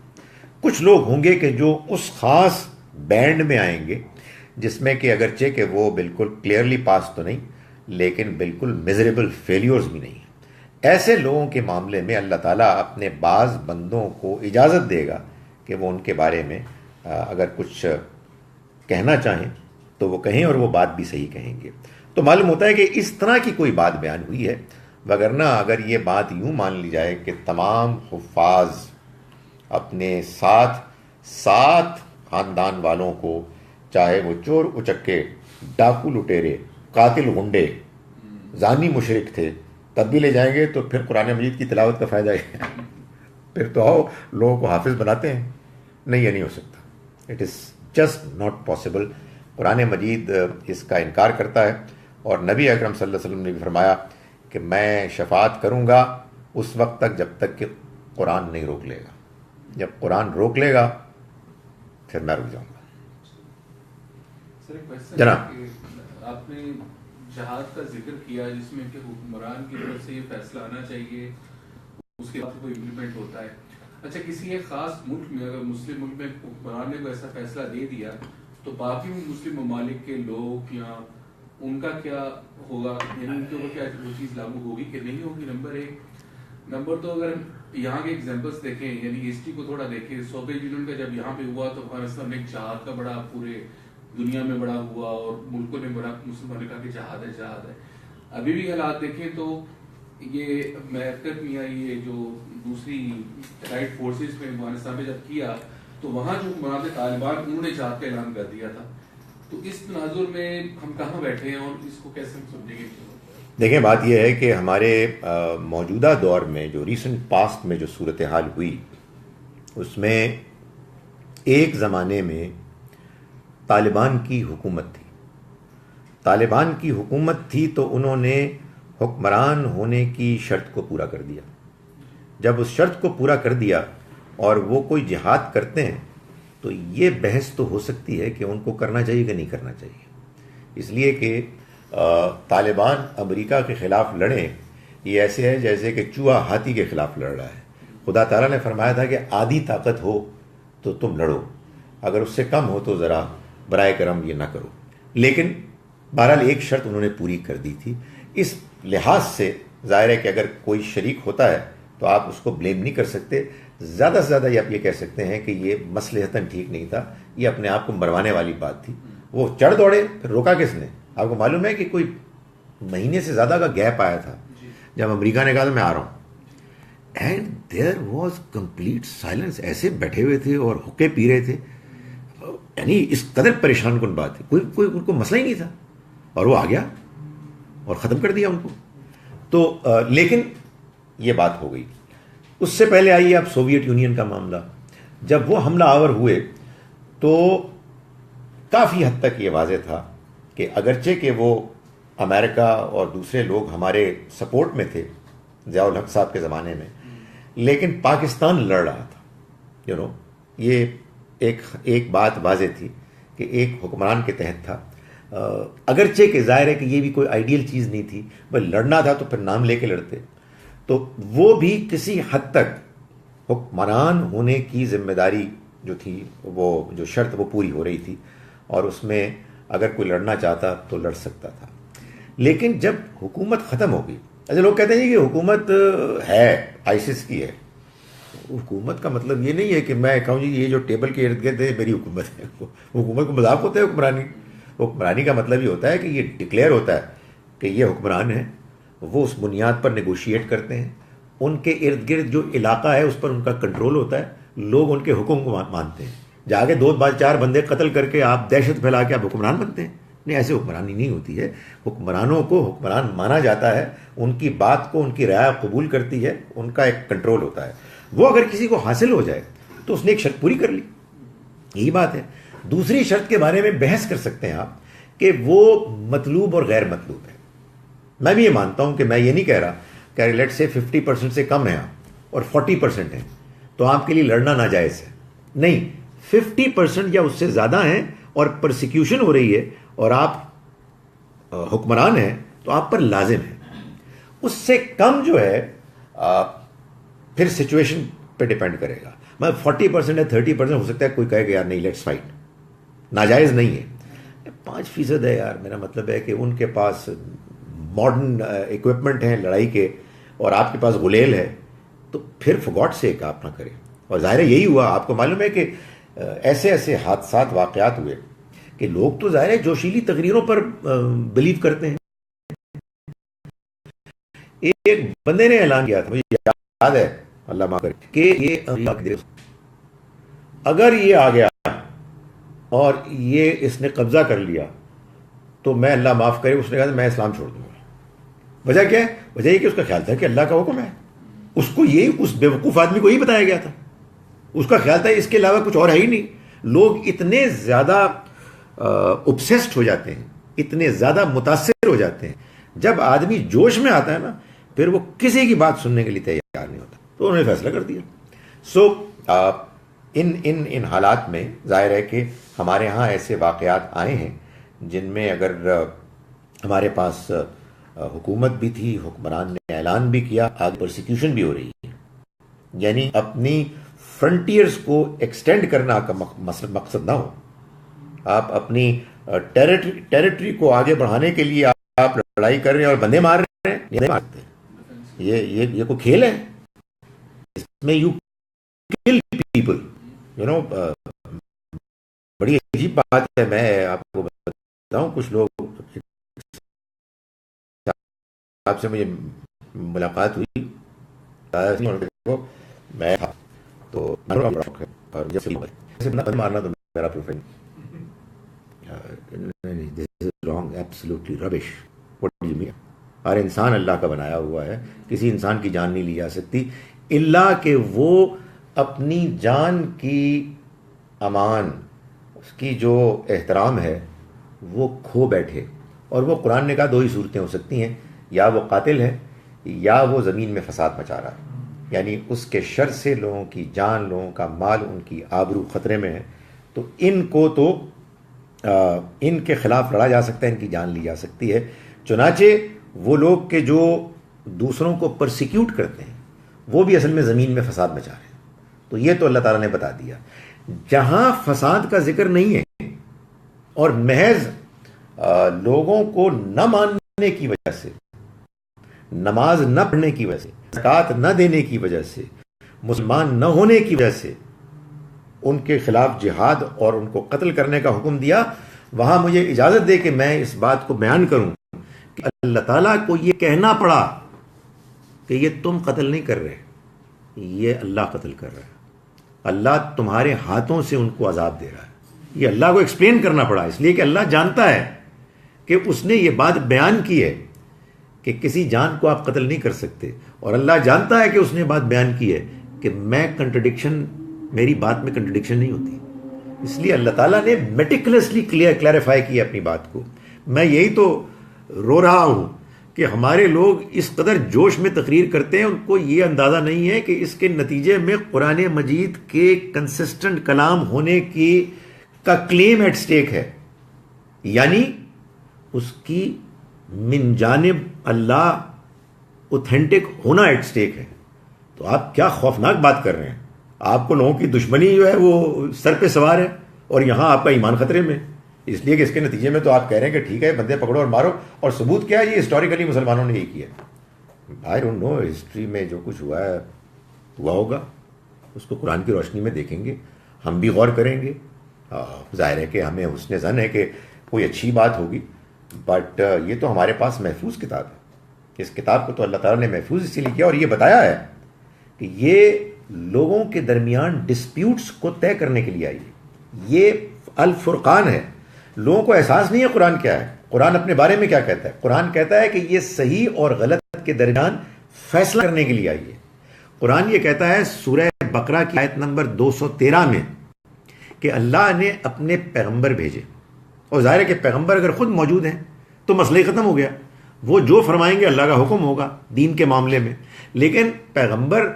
کچھ لوگ ہوں گے کہ جو اس خاص بینڈ میں آئیں گے جس میں کہ اگرچہ کہ وہ بالکل کلیئرلی پاس تو نہیں لیکن بالکل میزریبل فیلیورز بھی نہیں ہیں. ایسے لوگوں کے معاملے میں اللہ تعالیٰ اپنے بعض بندوں کو اجازت دے گا کہ وہ ان کے بارے میں اگر کچھ کہنا چاہیں تو وہ کہیں اور وہ بات بھی صحیح کہیں گے. تو معلوم ہوتا ہے کہ اس طرح کی کوئی بات بیان ہوئی ہے, وگرنہ اگر یہ بات یوں مان لی جائے کہ تمام حفاظ اپنے ساتھ خاندان والوں کو, چاہے وہ چور اچکے, ڈاکو لٹیرے, قاتل غنڈے, زانی مشرک تھے, تب بھی لے جائیں گے, تو پھر قرآن مجید کی تلاوت کا فائدہ ہے. پھر تو آؤ لوگوں کو حافظ بناتے ہیں. نہیں, یہ نہیں ہو سکتا. It is just not possible. Quran مجید اس کا انکار کرتا ہے, اور نبی اکرم صلی اللہ علیہ وسلم نے بھی فرمایا کہ میں شفاعت کروں گا اس وقت تک جب تک کہ قرآن نہیں روک لے گا. جب قرآن روک لے گا پھر میں رک جاؤں گا. جناب, آپ نے جہاد کا ذکر کیا جس میں کہ حکمران کی طرف سے یہ فیصلہ آنا چاہیے, اس کے بعد کوئی امپلیمنٹ ہوتا ہے. اچھا, کسی ایک خاص ملک میں اگر مسلم ملک میں حکمران نے کوئی ایسا فیصلہ دے دیا تو باقی مسلم ممالک کے لوگ یا ان کا کیا ہوگا, یعنی ان کے اوپر کیا وہ چیز لاگو ہوگی کہ نہیں ہوگی؟ نمبر ایک. نمبر دو, اگر یہاں کے ایگزامپلس دیکھیں, یعنی ہسٹری کو تھوڑا دیکھیں, سوویت یونین کا جب یہاں پہ ہوا تو افغانستان میں ایک جہاد کا بڑا پورے دنیا میں بڑا ہوا اور ملکوں نے بڑا مسلمانوں نے کہا کہ جہاد ہے. ابھی بھی حالات دیکھیں تو یہ میرکت میاں یہ جو دوسری رائٹ فورسز میں افغانستان میں جب کیا تو وہاں جو حکمران طالبان انہوں نے جہاد کا اعلان کر دیا تھا. تو اس تناظر میں ہم کہاں بیٹھے ہیں اور اس کو کیسے ہم سمجھیں گے؟ دیکھیں بات یہ ہے کہ ہمارے موجودہ دور میں جو ریسنٹ پاسٹ میں جو صورتحال ہوئی اس میں ایک زمانے میں طالبان کی حکومت تھی. طالبان کی حکومت تھی تو انہوں نے حکمران ہونے کی شرط کو پورا کر دیا. جب اس شرط کو پورا کر دیا اور وہ کوئی جہاد کرتے ہیں تو یہ بحث تو ہو سکتی ہے کہ ان کو کرنا چاہیے کہ نہیں کرنا چاہیے. اس لیے کہ طالبان امریکہ کے خلاف لڑیں یہ ایسے ہے جیسے کہ چوہا ہاتھی کے خلاف لڑ رہا ہے. خدا تعالیٰ نے فرمایا تھا کہ آدھی طاقت ہو تو تم لڑو، اگر اس سے کم ہو تو ذرا برائے کرم یہ نہ کرو. لیکن بہرحال ایک شرط انہوں نے پوری کر دی تھی. اس لحاظ سے ظاہر ہے کہ اگر کوئی شریک ہوتا ہے تو آپ اس کو بلیم نہیں کر سکتے. زیادہ سے زیادہ یہ آپ یہ کہہ سکتے ہیں کہ یہ مصلحتاً ٹھیک نہیں تھا، یہ اپنے آپ کو مروانے والی بات تھی. وہ چڑھ دوڑے، پھر روکا کس نے؟ آپ کو معلوم ہے کہ کوئی مہینے سے زیادہ کا گیپ آیا تھا جب امریکہ نے کہا تھا میں آ رہا ہوں، and there was complete silence. ایسے بیٹھے ہوئے تھے اور حقے پی رہے تھے، یعنی اس قدر پریشان کن بات تھی. کوئی ان کو مسئلہ ہی نہیں تھا اور وہ آ گیا اور ختم کر دیا ان کو. تو لیکن یہ بات ہو گئی. اس سے پہلے آئیے آپ سوویت یونین کا معاملہ. جب وہ حملہ آور ہوئے تو کافی حد تک یہ واضح تھا کہ اگرچہ کہ وہ امریکہ اور دوسرے لوگ ہمارے سپورٹ میں تھے ضیاء الحق صاحب کے زمانے میں، لیکن پاکستان لڑ رہا تھا. یہ ایک بات واضح تھی کہ ایک حکمران کے تحت تھا. اگرچہ کہ ظاہر ہے کہ یہ بھی کوئی آئیڈیل چیز نہیں تھی، بھائی لڑنا تھا تو پھر نام لے کے لڑتے. تو وہ بھی کسی حد تک حکمران ہونے کی ذمہ داری جو تھی، وہ جو شرط وہ پوری ہو رہی تھی، اور اس میں اگر کوئی لڑنا چاہتا تو لڑ سکتا تھا. لیکن جب حکومت ختم ہو گئی، ایسے لوگ کہتے ہیں کہ حکومت ہے آئیسس کی ہے. حکومت کا مطلب یہ نہیں ہے کہ میں کہوں جی یہ جو ٹیبل کے ارد گرد ہے میری حکومت ہے. حکومت کو مذاق ہوتا ہے حکمرانی. حکمرانی کا مطلب یہ ہوتا ہے کہ یہ ڈکلیئر ہوتا ہے کہ یہ حکمران ہے، وہ اس بنیاد پر نیگوشیٹ کرتے ہیں، ان کے ارد گرد جو علاقہ ہے اس پر ان کا کنٹرول ہوتا ہے، لوگ ان کے حکم کو مانتے ہیں. جا کے 2-4 بندے قتل کر کے آپ دہشت پھیلا کے آپ حکمران بنتے ہیں؟ نہیں، ایسے حکمرانی نہیں ہوتی ہے. حکمرانوں کو حکمران مانا جاتا ہے، ان کی بات کو ان کی رائے قبول کرتی ہے، ان کا ایک کنٹرول ہوتا ہے. وہ اگر کسی کو حاصل ہو جائے تو اس نے ایک شرط پوری کر لی. یہی بات ہے. دوسری شرط کے بارے میں بحث کر سکتے ہیں آپ کہ وہ مطلوب اور غیر مطلوب ہے. میں بھی یہ مانتا ہوں کہ میں یہ نہیں کہہ رہا کہ لیٹ سے 50% سے کم ہیں آپ اور 40% ہیں تو آپ کے لیے لڑنا ناجائز ہے. نہیں، 50% یا اس سے زیادہ ہیں اور پرسیکیوشن ہو رہی ہے اور آپ حکمران ہیں تو آپ پر لازم ہے. اس سے کم جو ہے پھر سچویشن پہ ڈیپینڈ کرے گا. میں 40% ہے 30% ہو سکتا ہے کوئی کہے کہ یار نہیں لیٹس فائٹ، ناجائز نہیں ہے. 5% ہے یار، میرا مطلب ہے کہ ان کے پاس ماڈرن اکوپمنٹ ہیں لڑائی کے اور آپ کے پاس غلیل ہے، تو پھر فار گاڈ سیک آپ نہ کریں. اور ظاہر ہے یہی ہوا. آپ کو معلوم ہے کہ ایسے ایسے حادثات واقعات ہوئے کہ لوگ تو ظاہر ہے جوشیلی تقریروں پر بلیو کرتے ہیں. ایک بندے نے اعلان کیا تھا، مجھے یاد ہے اللہ معاف کرے، کہ یہ اگر یہ آ گیا اور یہ اس نے قبضہ کر لیا تو میں اللہ معاف کرے، اس نے کہا میں اسلام چھوڑ دوں گا. وجہ کیا ہے؟ وجہ یہ کہ اس کا خیال تھا کہ اللہ کا حکم ہے. اس کو یہی، اس بیوقوف آدمی کو یہی بتایا گیا تھا. اس کا خیال تھا اس کے علاوہ کچھ اور ہے ہی نہیں. لوگ اتنے زیادہ اوبسیسڈ ہو جاتے ہیں، اتنے زیادہ متاثر ہو جاتے ہیں، جب آدمی جوش میں آتا ہے نا پھر وہ کسی کی بات سننے کے لیے تیار نہیں ہوتا. تو انہوں نے فیصلہ کر دیا. سو ان حالات میں ظاہر ہے کہ ہمارے ہاں ایسے واقعات آئے ہیں جن میں اگر ہمارے پاس حکومت بھی تھی، حکمران نے اعلان بھی کیا، آگے پرسیکیوشن بھی ہو رہی ہے، یعنی اپنی فرنٹیئرز کو ایکسٹینڈ کرنا کا مقصد نہ ہو. آپ اپنی ٹیریٹری کو آگے بڑھانے کے لیے آپ لڑائی کر رہے ہیں اور بندے مار رہے ہیں، یہ نہیں مارتے. یہ کوئی کھیل ہے؟ اس میں یو کل پیپل، بڑی عجیب بات ہے. میں آپ کو بتاؤں، کچھ لوگ صاحب سے مجھے ملاقات ہوئی میں تو اور جب مارنا تو میرا پروفیشن رانگ ایبسلیوٹلی ربش. ہر انسان اللہ کا بنایا ہوا ہے, کسی انسان کی جان نہیں لی جا سکتی الا کہ وہ اپنی جان کی امان, اس کی جو احترام ہے وہ کھو بیٹھے. اور وہ قرآن نے کہا دو ہی صورتیں ہو سکتی ہیں, یا وہ قاتل ہے یا وہ زمین میں فساد مچا رہا ہے, یعنی اس کے شر سے لوگوں کی جان, لوگوں کا مال, ان کی آبرو خطرے میں ہے. تو ان کو تو ان کے خلاف لڑا جا سکتا ہے, ان کی جان لی جا سکتی ہے. چنانچہ وہ لوگ کہ جو دوسروں کو پرسیکیوٹ کرتے ہیں وہ بھی اصل میں زمین میں فساد مچا رہے ہیں. تو یہ تو اللہ تعالیٰ نے بتا دیا. جہاں فساد کا ذکر نہیں ہے اور محض لوگوں کو نہ ماننے کی وجہ سے, نماز نہ پڑھنے کی وجہ سے, زکوٰۃ نہ دینے کی وجہ سے, مسلمان نہ ہونے کی وجہ سے ان کے خلاف جہاد اور ان کو قتل کرنے کا حکم دیا, وہاں مجھے اجازت دے کہ میں اس بات کو بیان کروں کہ اللہ تعالیٰ کو یہ کہنا پڑا کہ یہ تم قتل نہیں کر رہے, یہ اللہ قتل کر رہا ہے, اللہ تمہارے ہاتھوں سے ان کو عذاب دے رہا ہے. یہ اللہ کو ایکسپلین کرنا پڑا, اس لیے کہ اللہ جانتا ہے کہ اس نے یہ بات بیان کی ہے کہ کسی جان کو آپ قتل نہیں کر سکتے, اور اللہ جانتا ہے کہ اس نے بات بیان کی ہے کہ میں کنٹرڈکشن, میری بات میں کنٹرڈکشن نہیں ہوتی. اس لیے اللہ تعالیٰ نے میٹیکولسلی کلیریفائی کیا اپنی بات کو. میں یہی تو رو رہا ہوں کہ ہمارے لوگ اس قدر جوش میں تقریر کرتے ہیں, ان کو یہ اندازہ نہیں ہے کہ اس کے نتیجے میں قرآن مجید کے کنسسٹنٹ کلام ہونے کا کلیم ایٹ سٹیک ہے, یعنی اس کی من جانب اللہ اوتھینٹک ہونا ایٹ سٹیک ہے. تو آپ کیا خوفناک بات کر رہے ہیں. آپ کو لوگوں کی دشمنی جو ہے وہ سر پہ سوار ہے, اور یہاں آپ کا ایمان خطرے میں, اس لیے کہ اس کے نتیجے میں تو آپ کہہ رہے ہیں کہ ٹھیک ہے بندے پکڑو اور مارو, اور ثبوت کیا ہے, یہ ہسٹوریکلی مسلمانوں نے یہ کیا. آئی ڈونٹ نو, ہسٹری میں جو کچھ ہوا ہے ہوا ہوگا, اس کو قرآن کی روشنی میں دیکھیں گے, ہم بھی غور کریں گے. ظاہر ہے کہ ہمیں حسن ظن ہے کہ کوئی اچھی بات ہوگی, بٹ یہ تو ہمارے پاس محفوظ کتاب ہے. اس کتاب کو تو اللہ تعالیٰ نے محفوظ اسی لیے کیا, اور یہ بتایا ہے کہ یہ لوگوں کے درمیان ڈسپیوٹس کو طے کرنے کے لیے آئی ہے. یہ الفرقان ہے. لوگوں کو احساس نہیں ہے قرآن کیا ہے, قرآن اپنے بارے میں کیا کہتا ہے. قرآن کہتا ہے کہ یہ صحیح اور غلط کے درمیان فیصلہ کرنے کے لیے آئی ہے. قرآن یہ کہتا ہے سورہ بقرہ کی آیت نمبر 213 میں کہ اللہ نے اپنے پیغمبر بھیجے, اور ظاہر ہے کہ پیغمبر اگر خود موجود ہیں تو مسئلہ ہی ختم ہو گیا. وہ جو فرمائیں گے اللہ کا حکم ہوگا دین کے معاملے میں. لیکن پیغمبر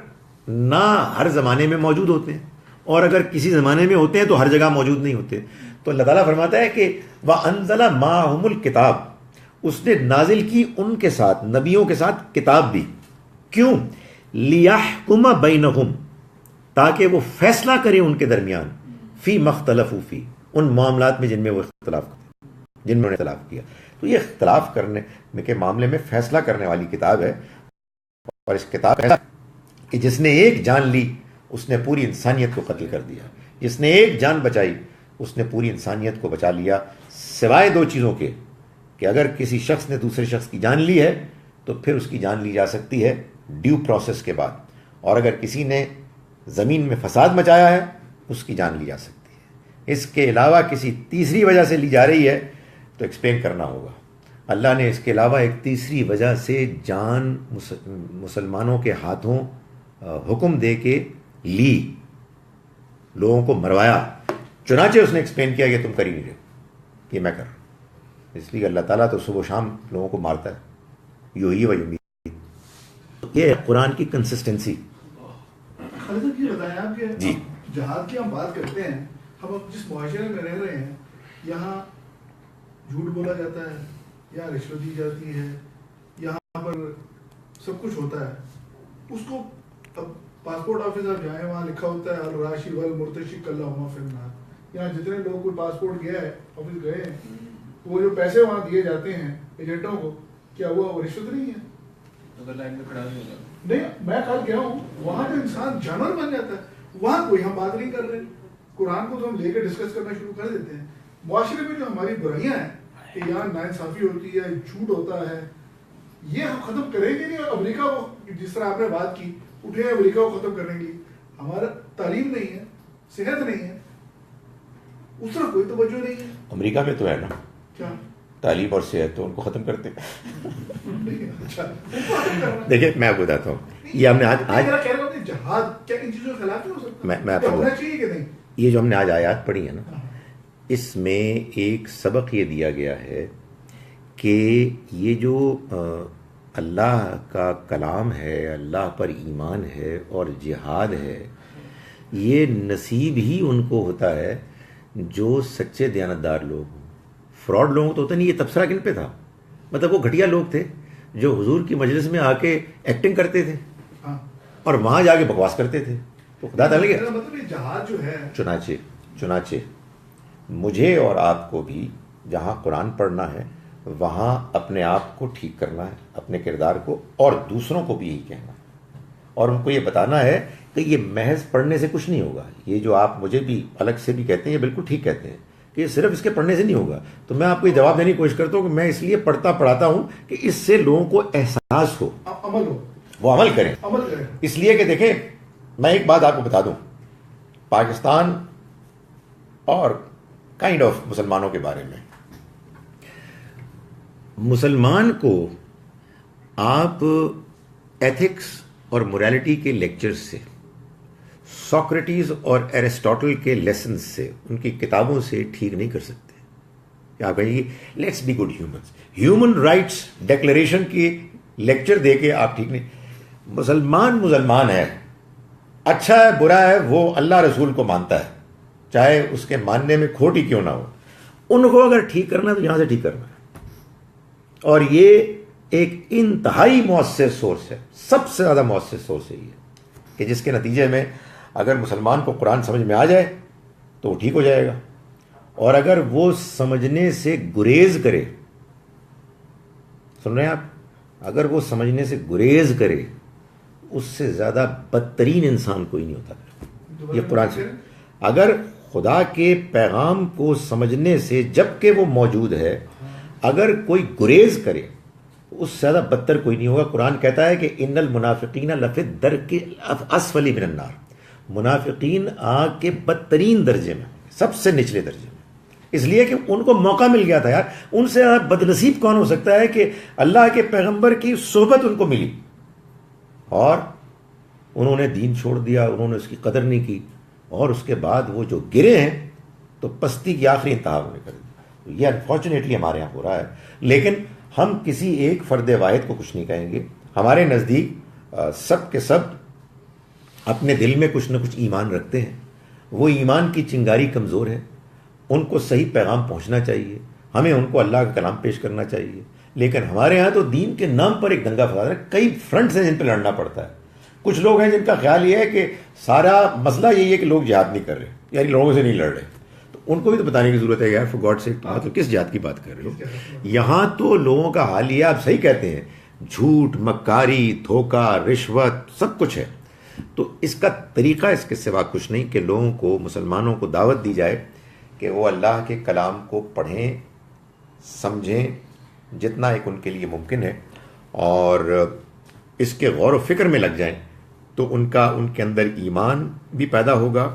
نہ ہر زمانے میں موجود ہوتے ہیں, اور اگر کسی زمانے میں ہوتے ہیں تو ہر جگہ موجود نہیں ہوتے. تو اللہ تعالیٰ فرماتا ہے کہ وَأَنزَلَ مَعَهُمُ الْكِتَابَ, اس نے نازل کی ان کے ساتھ, نبیوں کے ساتھ کتاب بھی. کیوں؟ لِيَحْكُمَ بَيْنَهُمْ, تاکہ وہ فیصلہ کریں ان کے درمیان, فی مختلفوا فی, ان معاملات میں جن میں وہ جن میں اختلاف کیا. تو یہ اختلاف کرنے کے معاملے میں فیصلہ کرنے والی کتاب ہے. اور اس کتاب کہ جس نے ایک جان لی اس نے پوری انسانیت کو قتل کر دیا, جس نے ایک جان بچائی اس نے پوری انسانیت کو بچا لیا, سوائے دو چیزوں کے, کہ اگر کسی شخص نے دوسرے شخص کی جان لی ہے تو پھر اس کی جان لی جا سکتی ہے ڈیو پروسیس کے بعد, اور اگر کسی نے زمین میں فساد مچایا ہے اس کی جان لی جا سکتی ہے. اس کے علاوہ کسی تیسری وجہ سے لی جا رہی ہے تو ایکسپلین کرنا ہوگا. اللہ نے اس کے علاوہ ایک تیسری وجہ سے جان مسلمانوں کے ہاتھوں حکم دے کے لی, لوگوں کو مروایا. چنانچہ اس نے ایکسپلین کیا کہ تم کر ہی نہیں رہے, یہ میں کر رہا ہوں. اس لیے اللہ تعالیٰ تو صبح و شام لوگوں کو مارتا ہے, یوں ہی وہی. یہ ہے قرآن کی کنسسٹنسی. بتائیں آپ کہ جی, جہاد کی ہم بات کرتے ہیں, ہم جس معاشرے میں رہ رہے ہیں یہاں جھوٹ بولا جاتا ہے, یہاں رشوت دی جاتی ہے, یہاں پر سب کچھ ہوتا ہے. اس کو اب پاسپورٹ آفس آپ جائیں وہاں لکھا ہوتا ہے الراشی والمرتشی اللہم فی النار. یہاں جتنے لوگ کوئی پاسپورٹ گیا ہے آفس گئے ہیں, وہ جو پیسے وہاں دیے جاتے ہیں ایجنٹوں کو, کیا وہ رشوت نہیں ہے؟ اگر لائن میں کھڑا نہیں ہوگا. نہیں, میں کل گیا ہوں, وہاں جو انسان جانور بن جاتا ہے وہاں کوئی ہم بات نہیں کر رہے. قرآن کو تو ہم لے کے ڈسکس کرنا شروع کر دیتے ہیں. معاشرے میں جو ہماری برائیاں ہیں کہ یہاں ناانصافی ہوتی ہے, جھوٹ ہوتا ہے, یہ ہم ختم کریں گے نہیں. اور امریکہ کو جس طرح آپ نے بات کی, اٹھے امریکہ کو ختم کرنے کی, ہمارا تعلیم نہیں ہے, صحت نہیں ہے, اس طرح کوئی توجہ نہیں ہے. امریکہ میں تو ہے نا کیا تعلیم اور صحت, تو ان کو ختم کرتے. اچھا دیکھیں میں آپ کو بتاتا ہوں, یہ ہم نے آج جہاد کیا ان چیزوں کے خلاف نہیں ہو سکتا؟ میں آپ کو ہونا چاہیے کہ نہیں؟ یہ جو ہم نے آج آیات پڑھی ہے نا, اس میں ایک سبق یہ دیا گیا ہے کہ یہ جو اللہ کا کلام ہے, اللہ پر ایمان ہے اور جہاد ہے, یہ نصیب ہی ان کو ہوتا ہے جو سچے دیانتدار لوگ ہوں. فراڈ لوگوں تو ہوتا نہیں. یہ تبصرہ کن پہ تھا؟ مطلب وہ گھٹیا لوگ تھے جو حضور کی مجلس میں آ کے ایکٹنگ کرتے تھے اور وہاں جا کے بکواس کرتے تھے. تو خدا تعالیٰ کے مطلب یہ جہاد جو ہے, چنانچہ مجھے اور آپ کو بھی جہاں قرآن پڑھنا ہے وہاں اپنے آپ کو ٹھیک کرنا ہے, اپنے کردار کو, اور دوسروں کو بھی یہی کہنا ہے, اور ان کو یہ بتانا ہے کہ یہ محض پڑھنے سے کچھ نہیں ہوگا. یہ جو آپ مجھے بھی الگ سے بھی کہتے ہیں, یہ بالکل ٹھیک کہتے ہیں کہ یہ صرف اس کے پڑھنے سے نہیں ہوگا. تو میں آپ کو یہ جواب دینے کی کوشش کرتا ہوں کہ میں اس لیے پڑھاتا ہوں کہ اس سے لوگوں کو احساس ہو, عمل ہو, وہ عمل کریں. اس لیے کہ دیکھیں, میں ایک بات آپ کو بتا دوں, پاکستان اور کائنڈ آف مسلمانوں کے بارے میں, مسلمان کو آپ ایتھکس اور موریلٹی کے لیکچرز سے, سوکریٹیز اور ایرسٹوٹل کے لیسنز سے, ان کی کتابوں سے ٹھیک نہیں کر سکتے. کیا کہیں گے let's be good humans, human rights declaration کی لیکچر دے کے آپ ٹھیک نہیں. مسلمان ہے, اچھا ہے برا ہے, وہ اللہ رسول کو مانتا ہے, چاہے اس کے ماننے میں کھوٹ ہی کیوں نہ ہو. ان کو اگر ٹھیک کرنا ہے تو یہاں سے ٹھیک کرنا ہے. اور یہ ایک انتہائی مؤثر سورس ہے, سب سے زیادہ مؤثر سورس ہے یہ, کہ جس کے نتیجے میں اگر مسلمان کو قرآن سمجھ میں آ جائے تو وہ ٹھیک ہو جائے گا, اور اگر وہ سمجھنے سے گریز کرے, سن رہے ہیں آپ, اگر وہ سمجھنے سے گریز کرے, اس سے زیادہ بدترین انسان کوئی نہیں ہوتا. یہ قرآن سے اگر خدا کے پیغام کو سمجھنے سے, جب کہ وہ موجود ہے, اگر کوئی گریز کرے, اس سے زیادہ بدتر کوئی نہیں ہوگا. قرآن کہتا ہے کہ ان المنافقین لفی الدرک الاسفل من النار, منافقین آگ کے بدترین درجے میں, سب سے نچلے درجے میں. اس لیے کہ ان کو موقع مل گیا تھا. یار ان سے بد نصیب کون ہو سکتا ہے کہ اللہ کے پیغمبر کی صحبت ان کو ملی اور انہوں نے دین چھوڑ دیا, انہوں نے اس کی قدر نہیں کی, اور اس کے بعد وہ جو گرے ہیں تو پستی کی آخری انتہا انہوں نے کر دی. یہ انفارچونیٹلی ہمارے یہاں ہو رہا ہے. لیکن ہم کسی ایک فرد واحد کو کچھ نہیں کہیں گے. ہمارے نزدیک سب کے سب اپنے دل میں کچھ نہ کچھ ایمان رکھتے ہیں, وہ ایمان کی چنگاری کمزور ہے, ان کو صحیح پیغام پہنچنا چاہیے, ہمیں ان کو اللہ کا کلام پیش کرنا چاہیے. لیکن ہمارے ہاں تو دین کے نام پر ایک دنگا فساد ہے, کئی فرنٹس ہیں جن پہ لڑنا پڑتا ہے. کچھ لوگ ہیں جن کا خیال یہ ہے کہ سارا مسئلہ یہی ہے کہ لوگ جہاد نہیں کر رہے, یعنی لوگوں سے نہیں لڑ رہے. تو ان کو بھی تو بتانے کی ضرورت ہے یار, فار گاڈ سیک, تو کس جہاد کی بات کر رہے ہو؟ یہاں تو لوگوں کا حال یہ, آپ صحیح کہتے ہیں, جھوٹ, مکاری, دھوکہ, رشوت, سب کچھ ہے. تو اس کا طریقہ اس کے سوا کچھ نہیں کہ لوگوں کو, مسلمانوں کو دعوت دی جائے کہ وہ اللہ کے کلام کو پڑھیں, سمجھیں جتنا ایک ان کے لیے ممکن ہے, اور اس کے غور و فکر میں لگ جائیں, تو ان کے اندر ایمان بھی پیدا ہوگا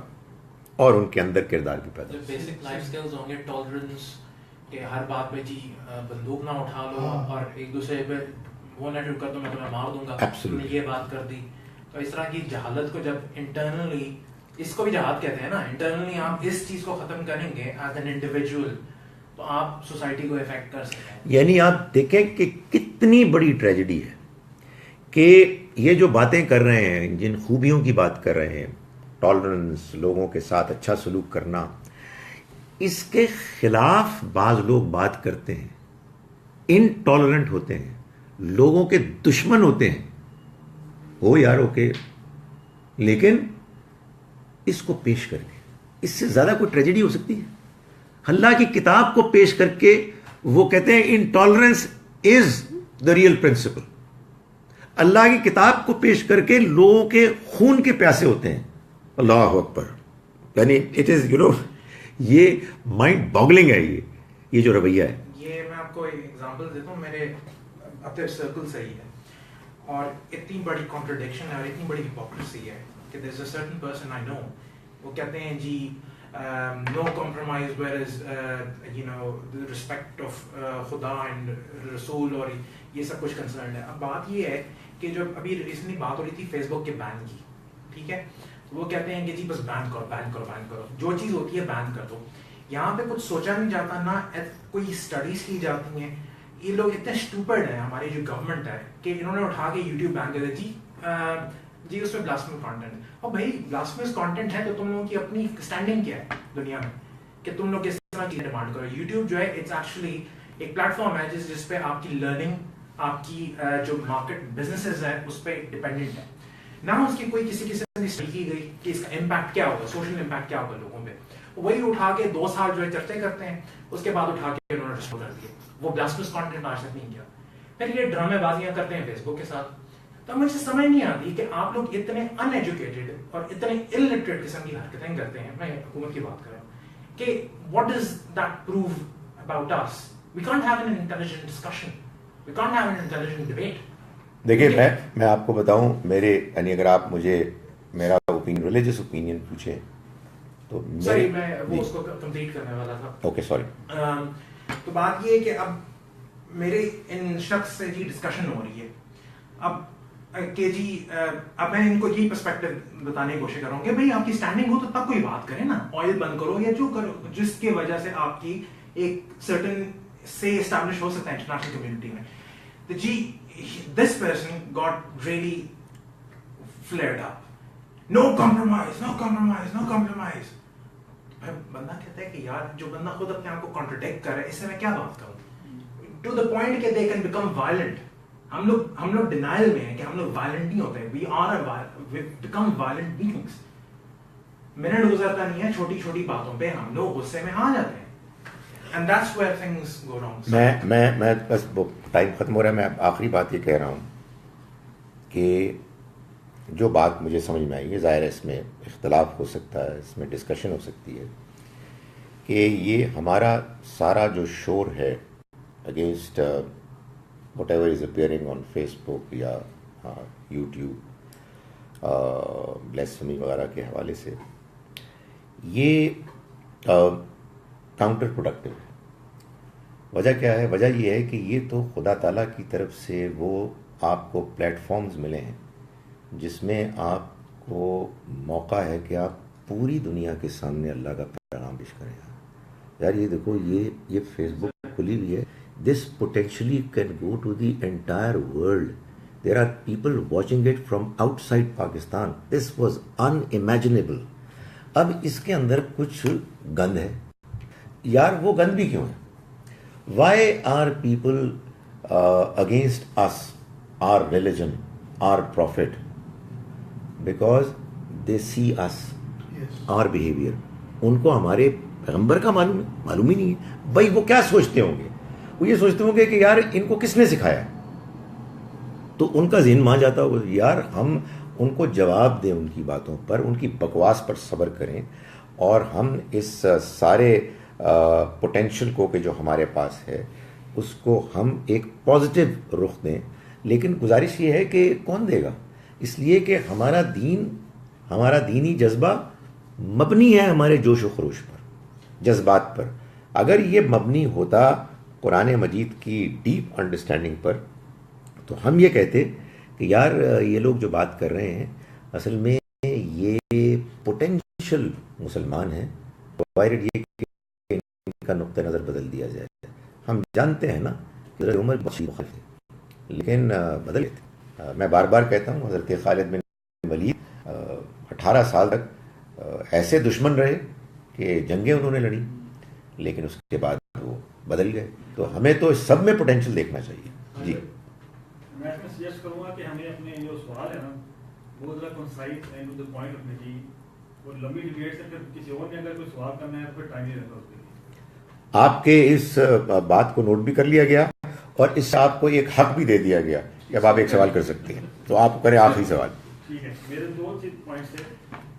اور ان کے اندر کردار بھی پیدا ہوگا. بیسک لائف سکلز ہوں گے, ٹالرنس, کہ ہر بات میں جی بندوق نہ اٹھا لو اور ایک دوسرے پہ وہ نہ کر دو میں تمہیں مار دوں گا, تم نے یہ بات کر دی. تو اس طرح کی جہالت کو جب انٹرنلی, اس کو بھی جہاد کہتے ہیں نا, انٹرنلی آپ اس چیز کو ختم کریں گے ایز این انڈیویجول, تو آپ سوسائٹی کو افیکٹ کر سکتے ہیں. یعنی آپ دیکھیں کہ کتنی بڑی ٹریجڈی ہے کہ یہ جو باتیں کر رہے ہیں, جن خوبیوں کی بات کر رہے ہیں, ٹالرنس, لوگوں کے ساتھ اچھا سلوک کرنا, اس کے خلاف بعض لوگ بات کرتے ہیں, انٹالرنٹ ہوتے ہیں, لوگوں کے دشمن ہوتے ہیں. ہو یار اوکے, لیکن اس کو پیش کر کے اس سے زیادہ کوئی ٹریجڈی ہو سکتی ہے؟ اللہ کی کتاب کو پیش کر کے وہ کہتے ہیں intolerance is the real principle. Allah کی کتاب کو پیش کر کے لوگوں کے خون کے پیاسے ہوتے ہیں. اللہ اکبر, یعنی اٹ از یہ مائنڈ باگلنگ ہے یہ جو رویہ ہے. یہ میں آپ کو ایک ایگزامپل دیتا ہوں. میرے اپنے سرکل سے ہی ہے, اور اتنی بڑی کانٹرڈکشن ہے اور اتنی بڑی ہپوکریسی ہے کہ دیر از اے سرٹن پرسن آئی نو, وہ کہتے ہیں جی no compromise where is you no respect of خدا اینڈ رسول, اور یہ سب کچھ کنسرن ہے. اب بات یہ ہے کہ جو ابھی ریسنٹلی بات ہو رہی تھی فیس بک کے بین کی, ٹھیک ہے, وہ کہتے ہیں کہ جی بس بین کرو بین کرو بین کرو, جو چیز ہوتی ہے بین کر دو. یہاں پہ کچھ سوچا نہیں جاتا, نہ کوئی اسٹڈیز کی جاتی ہیں. یہ لوگ اتنے اسٹوپڈ ہیں ہماری جو گورنمنٹ ہے کہ انہوں نے اٹھا کے یوٹیوب بین کر دیا, جی اس میں بلاسفیمس کانٹینٹ ہے. اور بھائی بلاسفیمس کانٹینٹ ہے تو تم لوگوں کی اپنی اسٹینڈنگ کیا ہے دنیا میں کہ تم لوگ کس طرح چیزیں ڈیمانڈ کرو. یوٹیوب جو ہے اٹس ایکچولی ایک پلیٹ فارم ہے جس پہ آپ کی لرننگ, آپ کی جو مارکیٹ بزنسز ہے اس پہ ڈپینڈنٹ ہے. نہ اس کی کوئی کسی قسم کی اسٹڈی کی گئی کہ اس کا امپیکٹ کیا ہوگا, سوشل امپیکٹ کیا ہوگا لوگوں پہ. وہی اٹھا کے 2 سال جو ہے چرچے کرتے ہیں, اس کے بعد اٹھا کے انہوں نے رسٹور کر دیا. وہ بلاسفیمس کانٹینٹ آج تک نہیں کیا. پھر یہ ڈرامے بازیاں کرتے ہیں فیس بک کے ساتھ. تو مجھے سمجھ نہیں آتی کہ آپ لوگ اتنے ان ایجوکیٹڈ اور اتنے الٹریٹ قسم کی حرکتیں کرتے ہیں. میں حکومت کی بات کر رہا ہوں کہ what does that prove about us. We can't have an intelligent discussion, we can't have an intelligent debate. دیکھیے میں آپ کو بتاؤں, میرے یعنی اگر آپ مجھے میرا اوپینین ریلیجس اوپینین پوچھیں تو سوری میں وہ اس کو کمپلیٹ کرنے والا تھا. Okay sorry. تو بات یہ ہے کہ اب میرے ان شخص سے جی ڈسکشن ہو رہی ہے اب کہ جی اب میں ان کو یہی پرسپیکٹو بتانے کی کوشش کر رہا ہوں کہ بھائی آپ کی اسٹینڈنگ ہو تو تب کوئی بات کریں نا, آئل بند کرو یا جو کرو جس کی وجہ سے آپ کی ایک سرٹن سے اسٹیبلش ہو سکتا ہے انٹرنیشنل کمیونٹی میں. تو جی this person got really flared up, no compromise no compromise no compromise. بندہ کہتا ہے کہ یار جو بندہ خود اپنے آپ کو کانٹرڈکٹ کر رہا ہے اس سے میں کیا بات کروں, ٹو دا پوائنٹ کہ دے کین بیکم وائلنٹ. ہم لوگ ڈینائل میں ہیں کہ ہم لوگ وائلنٹ نہیں ہوتے, we are become violent beings. Minute گزرتا نہیں ہے چھوٹی چھوٹی باتوں پہ ہم لوگ غصے میں آ جاتے ہیں, and that's where things go wrong. میں بس ٹائم ختم ہو رہا ہے, میں آخری بات یہ کہہ رہا ہوں کہ جو بات مجھے سمجھ میں آئی ہے, ظاہر ہے اس میں اختلاف ہو سکتا ہے, اس میں ڈسکشن ہو سکتی ہے, کہ یہ ہمارا سارا جو شور ہے against whatever is appearing on Facebook یا یوٹیوب بلیسفیمی وغیرہ کے حوالے سے, یہ کاؤنٹر پروڈکٹیو ہے. وجہ کیا ہے؟ وجہ یہ ہے کہ یہ تو خدا تعالیٰ کی طرف سے وہ آپ کو پلیٹ فارمز ملے ہیں جس میں آپ کو موقع ہے کہ آپ پوری دنیا کے سامنے اللہ کا پیغام پیش کریں. یار یہ دیکھو, یہ فیس بک کھلی ہوئی ہے, this potentially can go to the entire world. There are people watching it from outside Pakistan. This was unimaginable. اب اس کے اندر کچھ گند ہے. یار وہ گند بھی کیوں ہے؟ Why are people against us, our religion, our prophet? Because they see us, our behaviour. ان کو ہمارے پیغمبر کا معلوم ہی نہیں ہے. بھائی وہ کیا سوچتے ہوں گے؟ وہ یہ سوچتے ہوں گے کہ یار ان کو کس نے سکھایا. تو ان کا ذہن مان جاتا ہوگا یار ہم ان کو جواب دیں ان کی باتوں پر, ان کی بکواس پر صبر کریں, اور ہم اس سارے پوٹینشل کو کہ جو ہمارے پاس ہے اس کو ہم ایک پازیٹیو رخ دیں. لیکن گزارش یہ ہے کہ کون دے گا؟ اس لیے کہ ہمارا دین, ہمارا دینی جذبہ مبنی ہے ہمارے جوش و خروش پر, جذبات پر. اگر یہ مبنی ہوتا قرآن مجید کی ڈیپ انڈرسٹینڈنگ پر تو ہم یہ کہتے کہ یار یہ لوگ جو بات کر رہے ہیں اصل میں یہ پوٹینشل مسلمان ہیں, پرووائڈڈ یہ کہ ان کا نقطہ نظر بدل دیا جائے. ہم جانتے ہیں نا کہ حضرت عمر بخشی مخالف تھے لیکن بدل گئے تھے. میں بار بار کہتا ہوں حضرت خالد بن ولید 18 سال تک ایسے دشمن رہے کہ جنگیں انہوں نے لڑی, لیکن اس کے بعد وہ بدل گئے. تو ہمیں تو اس سب میں پوٹینشل دیکھنا چاہیے. جی میں سجیسٹ کروں گا کہ ہمیں اپنے جو سوال ہے نا وہ ذرا concise and to the point رکھنے چاہیے. وہ لمبی ڈیبیٹ سے پھر کسی اور نے اگر کوئی سوال کرنا ہے تو پھر ٹائم نہیں رہتا اس کے لیے. آپ کے اس بات کو نوٹ بھی کر لیا گیا اور اس سے آپ کو ایک حق بھی دے دیا گیا کہ اب آپ ایک سوال کر سکتے ہیں. تو آپ کریں آخری سوال. ٹھیک ہے, میرے 2 پوائنٹس تھے.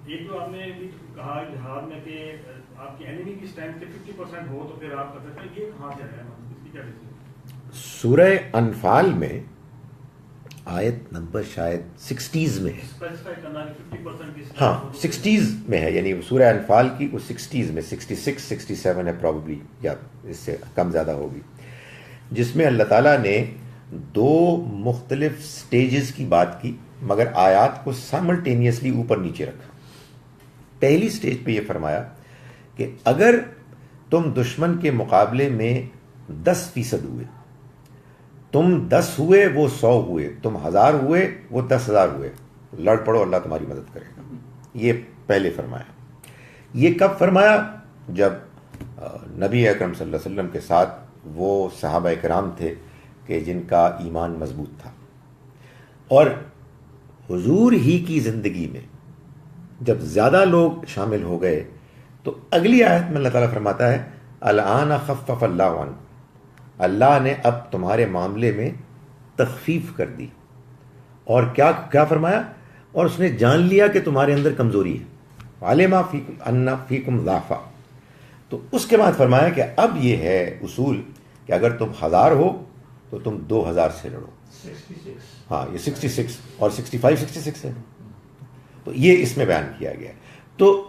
ایک تو آپ نے بھی کہا جہاد میں کہ آپ کی اینیمی کی اسٹرینتھ 50% ہو تو پھر آپ کر سکتے ہیں. یہ کہاں سے ہے, اس کی کیا ڈیسیجن؟ سورہ انفال میں آیت نمبر شاید 60s میں ہے. اسپیسیفائی کرنا کہ 50% کی ہاں 60s میں ہے, یعنی سورہ انفال کی وہ 60s میں 66 67 ہے پروبیبلی, یا اس سے کم زیادہ ہوگی, جس میں اللہ تعالیٰ نے 2 مختلف سٹیجز کی بات کی مگر آیات کو سائملٹینیسلی اوپر نیچے رکھا. پہلی سٹیج پہ یہ فرمایا کہ اگر تم دشمن کے مقابلے میں 10% ہوئے, تم 10 ہوئے وہ 100 ہوئے, تم 1000 ہوئے وہ 10,000 ہوئے, لڑ پڑو, اللہ تمہاری مدد کرے گا. یہ پہلے فرمایا. یہ کب فرمایا؟ جب نبی اکرم صلی اللہ علیہ وسلم کے ساتھ وہ صحابہ کرام تھے کہ جن کا ایمان مضبوط تھا, اور حضور ہی کی زندگی میں جب زیادہ لوگ شامل ہو گئے تو اگلی آیت میں اللہ تعالیٰ فرماتا ہے الآن خفف اللہ عنکم, اللہ نے اب تمہارے معاملے میں تخفیف کر دی. اور کیا فرمایا؟ اور اس نے جان لیا کہ تمہارے اندر کمزوری ہے, علم ان فیکم ضعفا. تو اس کے بعد فرمایا کہ اب یہ ہے اصول کہ اگر تم 1000 ہو تو تم 2000 سے لڑو. 66. ہاں یہ 66 اور 65 66 ہے. تو یہ اس میں بیان کیا گیا. تو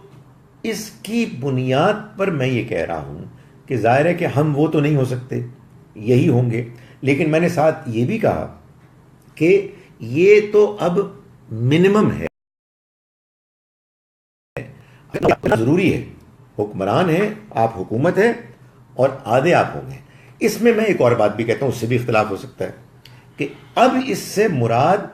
اس کی بنیاد پر میں یہ کہہ رہا ہوں کہ ظاہر ہے کہ ہم وہ تو نہیں ہو سکتے, یہی ہوں گے, لیکن میں نے ساتھ یہ بھی کہا کہ یہ تو اب منیمم ہے, ضروری ہے. حکمران ہے آپ, حکومت ہے, اور آدھے آپ ہوں گے. اس میں ایک اور بات بھی کہتا ہوں, اس سے بھی اختلاف ہو سکتا ہے کہ اب اس سے مراد